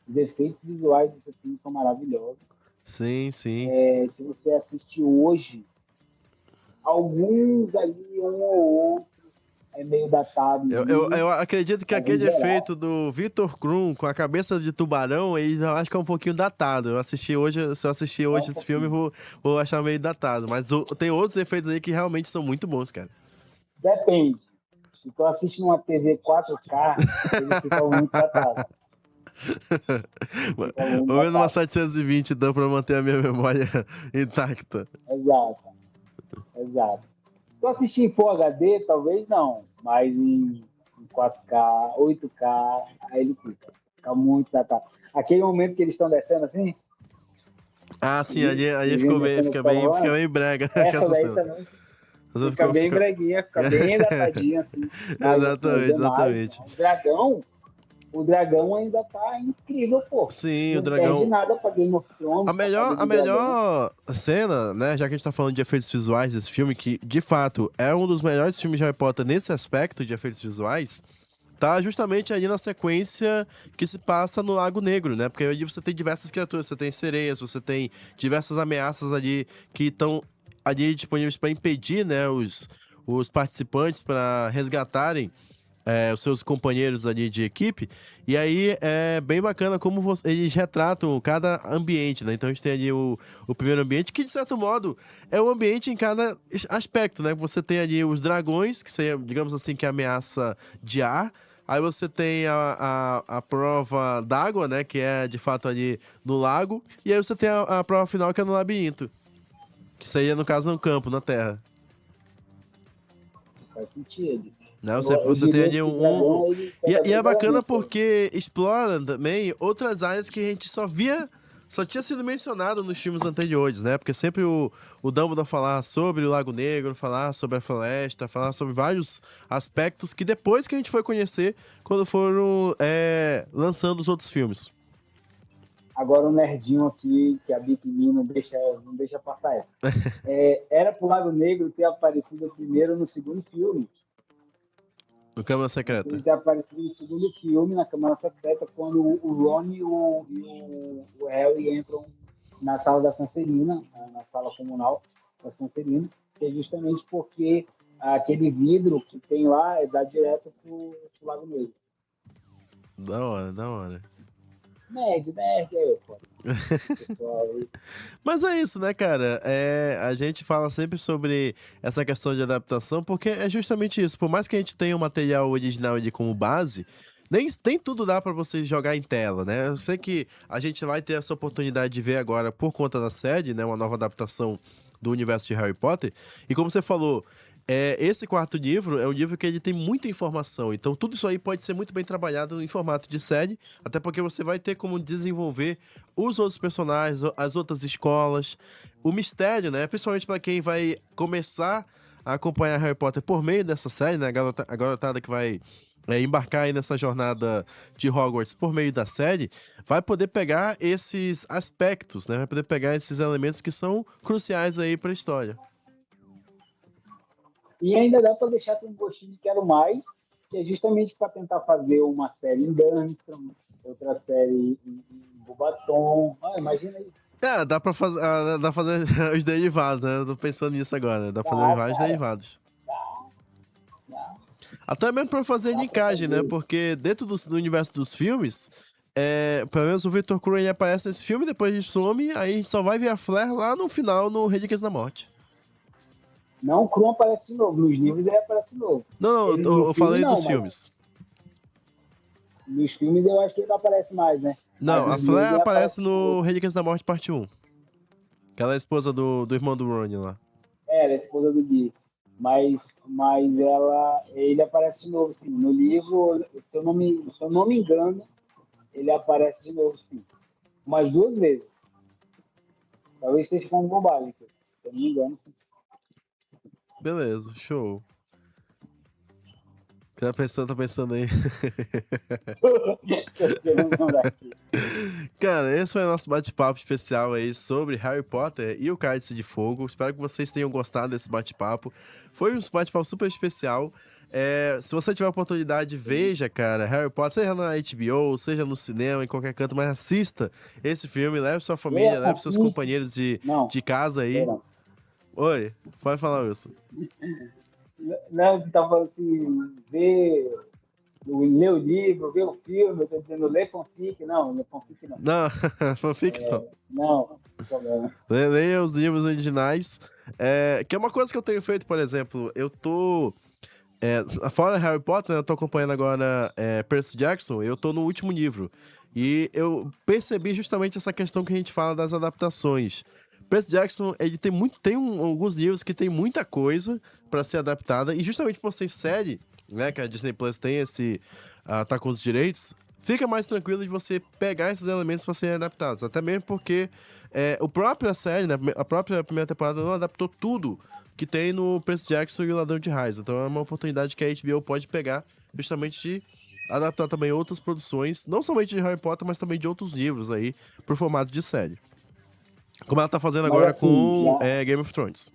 Os efeitos visuais desse filme são maravilhosos. Sim. Se você assistir hoje, alguns ali, um ou outro, é meio datado. Eu acredito que aquele efeito do Victor Krum com a cabeça de tubarão, aí eu acho que é um pouquinho datado. Se eu assistir hoje esse filme, vou achar meio datado. Mas tem outros efeitos aí que realmente são muito bons, cara. Depende. Se tu assiste numa TV 4K, ele fica muito datado. Ou numa 720 dá pra manter a minha memória intacta. Exato. Se tu assistir em Full HD, talvez não. Mas em 4K, 8K, aí ele fica muito datado. Aquele momento que eles estão descendo assim... Ah, sim, aí fica bem brega. Essa daí também fica bem breguinha, fica bem datadinha assim. Exatamente. O dragão ainda tá incrível, pô. Sim, não o dragão. Não perde nada pra Game of Thrones. A melhor cena, né, já que a gente tá falando de efeitos visuais desse filme, que de fato é um dos melhores filmes de Harry Potter nesse aspecto de efeitos visuais, tá justamente ali na sequência que se passa no Lago Negro, né? Porque ali você tem diversas criaturas, você tem sereias, você tem diversas ameaças ali que estão ali disponíveis para impedir, né, os participantes para resgatarem os seus companheiros ali de equipe. E aí é bem bacana como eles retratam cada ambiente, né? Então a gente tem ali o primeiro ambiente, que de certo modo é um ambiente em cada aspecto, né? Você tem ali os dragões, que seria, digamos assim, que é a ameaça de ar. Aí você tem a prova d'água, né? Que é de fato ali no lago. E aí você tem a prova final, que é no labirinto. Que seria, no caso, no campo, na terra. Faz sentido. Não, você tem ali E é bacana porque explora também outras áreas que a gente só tinha sido mencionado nos filmes anteriores, né? Porque sempre o Dumbledore falar sobre o Lago Negro, falar sobre a floresta, falar sobre vários aspectos que depois que a gente foi conhecer, quando foram lançando os outros filmes. Agora o nerdinho aqui, que habita em mim, não deixa passar essa. Era pro Lago Negro ter aparecido primeiro no segundo filme. No Câmara Secreta. Ele ter aparecido no segundo filme, na Câmara Secreta, quando o Ron e o Harry entram na sala da Sonserina, na sala comunal da Sonserina, que é justamente porque aquele vidro que tem lá dá direto pro Lago Negro. Da hora. Nerd aí, pô. Mas é isso, né, cara? A gente fala sempre sobre essa questão de adaptação, porque é justamente isso. Por mais que a gente tenha o material original ali como base, nem tudo dá pra você jogar em tela, né? Eu sei que a gente vai ter essa oportunidade de ver agora, por conta da série, né, uma nova adaptação do universo de Harry Potter. E como você falou, esse quarto livro é um livro que ele tem muita informação, então tudo isso aí pode ser muito bem trabalhado em formato de série, até porque você vai ter como desenvolver os outros personagens, as outras escolas, o mistério, né? Principalmente para quem vai começar a acompanhar Harry Potter por meio dessa série, né? A garotada que vai embarcar aí nessa jornada de Hogwarts por meio da série, vai poder pegar esses aspectos, né? Vai poder pegar esses elementos que são cruciais aí para a história. E ainda dá para deixar com um gostinho de quero mais, que é justamente para tentar fazer uma série em Durmstrang, outra série em Beauxbaton. Imagina isso. Dá pra fazer os derivados, né? Eu tô pensando nisso agora. Dá pra fazer vários derivados. Dá. Até mesmo pra fazer linkagem, né? Porque dentro do universo dos filmes, pelo menos o Victor Krum aparece nesse filme, depois ele some, aí a gente só vai ver a Flair lá no final, no Relíquias da Morte. Não, o Krum aparece de novo. Nos livros ele aparece de novo. Não, eu falei dos filmes. Nos filmes eu acho que ele não aparece mais, né? Não, a Flair aparece no Relíquias da Morte, parte 1. Que ela é a esposa do irmão do Ron lá. Ela é a esposa do Gui. Mas ele aparece de novo, sim. No livro, se eu não me engano, ele aparece de novo, sim. Umas 2 vezes. Talvez esteja ficando bobagem. Se eu não me engano, sim. Beleza, show. Tá pensando aí. Cara, esse foi o nosso bate-papo especial aí sobre Harry Potter e o Cálice de Fogo. Espero que vocês tenham gostado desse bate-papo. Foi um bate-papo super especial. Se você tiver a oportunidade, veja, cara, Harry Potter, seja na HBO, seja no cinema, em qualquer canto, mas assista esse filme, leve sua família, leve seus companheiros de casa aí. Oi, pode falar, Wilson. Não, você tá falando assim, ler o livro, ver o filme, eu tô dizendo ler fanfic, não fanfic não. Não, fanfic não. Não problema. Leia os livros originais. Que é uma coisa que eu tenho feito, por exemplo, eu tô... fora Harry Potter, eu tô acompanhando agora Percy Jackson, eu tô no último livro. E eu percebi justamente essa questão que a gente fala das adaptações. Percy Jackson, ele tem alguns livros que tem muita coisa pra ser adaptada, e justamente por ser série, né, que a Disney Plus tem tá com os direitos, fica mais tranquilo de você pegar esses elementos pra serem adaptados. Até mesmo porque a própria série, né, a própria primeira temporada não adaptou tudo que tem no Percy Jackson e o Ladrão de Raios. Então é uma oportunidade que a HBO pode pegar justamente de adaptar também outras produções, não somente de Harry Potter, mas também de outros livros aí, pro formato de série. Como ela tá fazendo agora assim, com Game of Thrones.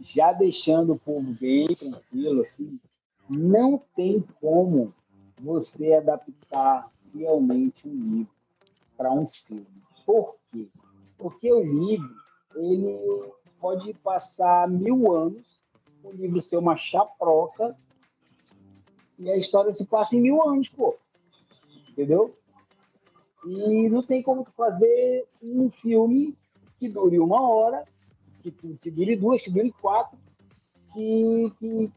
Já deixando o povo bem tranquilo, assim, não tem como você adaptar fielmente um livro para um filme. Por quê? Porque o livro, ele pode passar 1000 anos, o livro ser uma chaproca, e a história se passa em 1000 anos, pô. Entendeu? E não tem como fazer um filme que dure 1 hora, que dure 2, que dure 4, que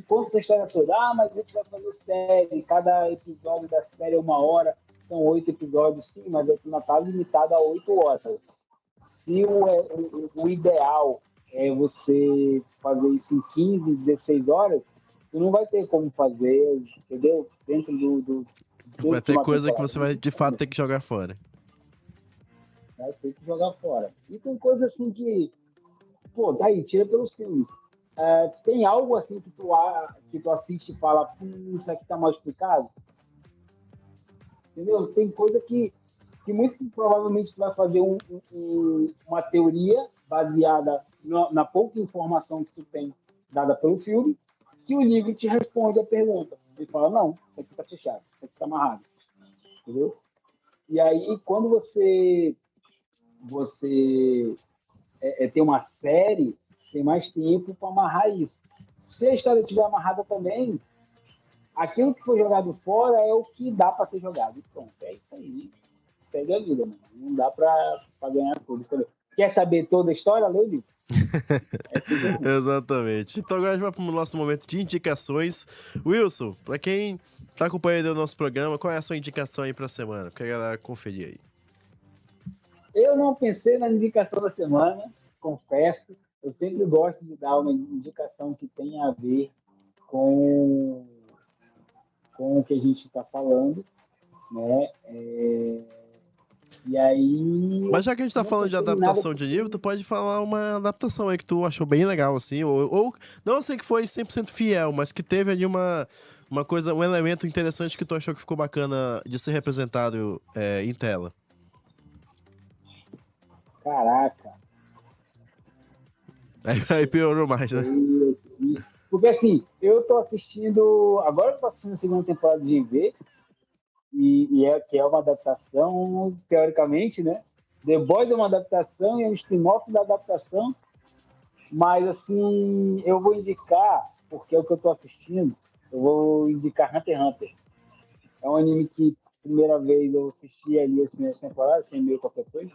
conta essa história toda. Mas a gente vai fazer série, cada episódio da série é 1 hora, são 8 episódios, sim, mas a turma está limitada a 8 horas. Se o ideal é você fazer isso em 15, 16 horas, tu não vai ter como fazer, entendeu? Dentro do vai ter coisa que você vai, de fato, ter que jogar fora. Vai ter que jogar fora. E tem coisa assim que... Pô, tá aí, tira pelos filmes. Tem algo assim que tu assiste e fala, isso aqui tá mal explicado? Entendeu? Tem coisa que muito provavelmente tu vai fazer uma teoria baseada na pouca informação que tu tem dada pelo filme, que o livro te responde a pergunta. Ele fala, não, isso aqui tá fechado, isso aqui tá amarrado. Entendeu? E aí, quando você tem uma série, tem mais tempo para amarrar isso. Se a história estiver amarrada também, aquilo que foi jogado fora é o que dá para ser jogado. E pronto, é isso aí. Segue a vida, mano. Não dá para ganhar tudo. Quer saber toda a história? Lê o livro. Exatamente. Então agora a gente vai para o nosso momento de indicações. Wilson, para quem tá acompanhando o nosso programa, qual é a sua indicação aí para a semana? Pra galera conferir aí. Eu não pensei na indicação da semana, confesso. Eu sempre gosto de dar uma indicação que tenha a ver com o que a gente está falando, né? E aí... Mas já que a gente tá falando de adaptação de livro, tu pode falar uma adaptação aí que tu achou bem legal, assim, ou não sei que foi 100% fiel, mas que teve ali uma coisa, um elemento interessante que tu achou que ficou bacana de ser representado em tela. Caraca. Aí piorou mais, né? Porque assim, eu tô assistindo... Agora eu tô assistindo a segunda temporada de GV, que é uma adaptação, teoricamente, né? The Boys é uma adaptação e é um spin-off da adaptação, mas, assim, eu vou indicar, porque é o que eu tô assistindo, eu vou indicar Hunter x Hunter. É um anime que, primeira vez, eu assisti ali as primeiras temporadas, achei meio qualquer coisa,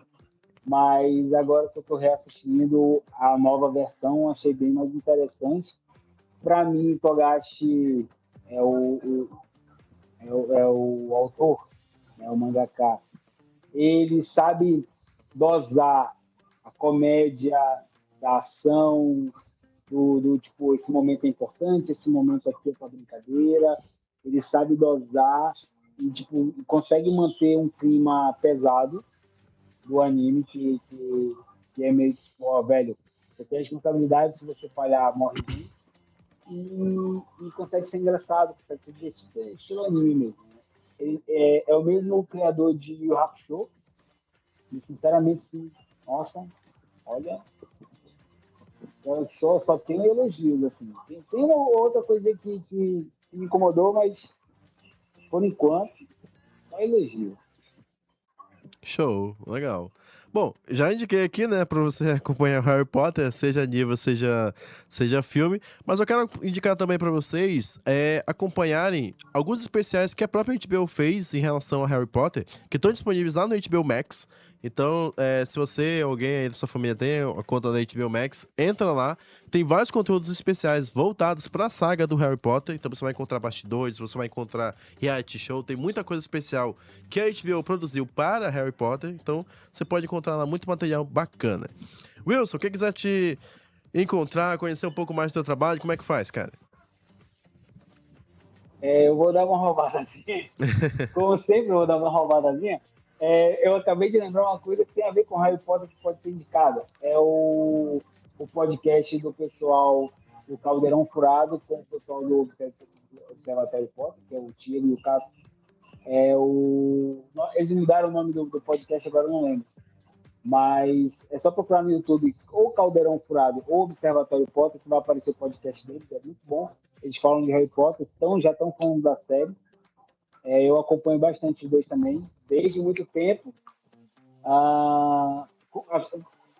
mas agora que eu tô reassistindo a nova versão, achei bem mais interessante. Para mim, Togashi é o autor, né, o mangaka. Ele sabe dosar a comédia, da ação, do tipo, esse momento é importante, esse momento aqui é para brincadeira. Ele sabe dosar e tipo, consegue manter um clima pesado do anime que é meio tipo, ó, velho, você tem responsabilidade, se você falhar, morre gente. E consegue ser engraçado, consegue ser divertido, é estilo anime mesmo. Né? Ele é o mesmo criador de Yu Yu Hakusho, e sinceramente, sim, nossa, olha, eu só tenho elogios, assim. Tem uma outra coisa que me incomodou, mas por enquanto, só elogios. Show, legal. Bom, já indiquei aqui, né, pra você acompanhar o Harry Potter, seja nível, seja filme, mas eu quero indicar também pra vocês acompanharem alguns especiais que a própria HBO fez em relação a Harry Potter, que estão disponíveis lá no HBO Max. Então, se você, alguém aí da sua família tem a conta da HBO Max, entra lá, tem vários conteúdos especiais voltados pra saga do Harry Potter, então você vai encontrar bastidores, você vai encontrar reality show, tem muita coisa especial que a HBO produziu para Harry Potter, então você pode encontrar lá muito material bacana. Wilson, quem quiser te encontrar, conhecer um pouco mais do teu trabalho, como é que faz, cara? Eu vou dar uma roubadazinha. Como sempre, eu vou dar uma roubadazinha. Eu acabei de lembrar uma coisa que tem a ver com Harry Potter que pode ser indicada. É o podcast do pessoal do Caldeirão Furado com o pessoal do Observatório Potter, que é o Tiro e o Caco. Eles mudaram o nome do podcast, agora eu não lembro. Mas é só procurar no YouTube ou Caldeirão Furado ou Observatório Potter que vai aparecer o podcast deles, é muito bom. Eles falam de Harry Potter, já estão falando da série. Eu acompanho bastante os dois também, desde muito tempo.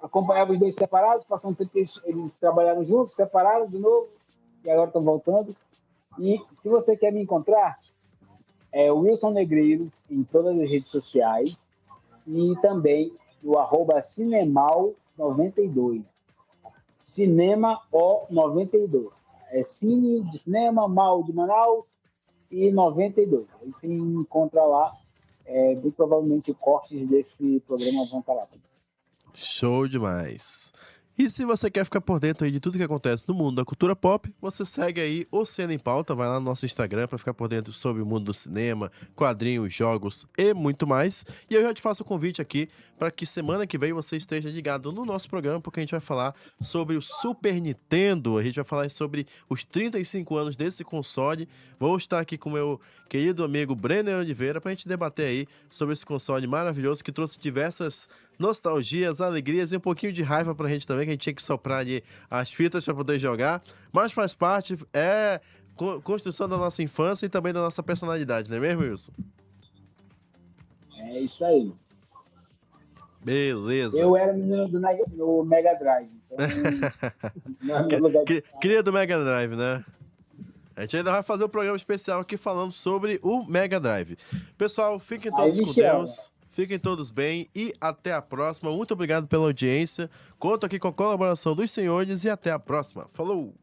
Acompanhava os dois separados, passou um tempo que eles trabalharam juntos, separaram de novo, e agora estão voltando. E se você quer me encontrar, é Wilson Negreiros em todas as redes sociais e também no @cinemal92. Cinema O92. É Cine de Cinema, Mal de Manaus e 92. Aí você encontra lá, muito provavelmente cortes desse programa vão estar lá. Show demais. E se você quer ficar por dentro aí de tudo que acontece no mundo da cultura pop, você segue aí o Cena em Pauta, vai lá no nosso Instagram para ficar por dentro sobre o mundo do cinema, quadrinhos, jogos e muito mais. E eu já te faço o convite aqui para que semana que vem você esteja ligado no nosso programa, porque a gente vai falar sobre o Super Nintendo, a gente vai falar sobre os 35 anos desse console. Vou estar aqui com o meu querido amigo Brenner Oliveira para a gente debater aí sobre esse console maravilhoso que trouxe diversas nostalgias, alegrias e um pouquinho de raiva pra gente também, que a gente tinha que soprar ali as fitas pra poder jogar, mas faz parte, construção da nossa infância e também da nossa personalidade, não é mesmo, Wilson? É isso aí. Beleza. Eu era menino do Mega Drive, então... Cria do Mega Drive, né? A gente ainda vai fazer um programa especial aqui falando sobre o Mega Drive. Pessoal, fiquem todos com Deus. Fiquem todos bem e até a próxima. Muito obrigado pela audiência. Conto aqui com a colaboração dos senhores e até a próxima. Falou!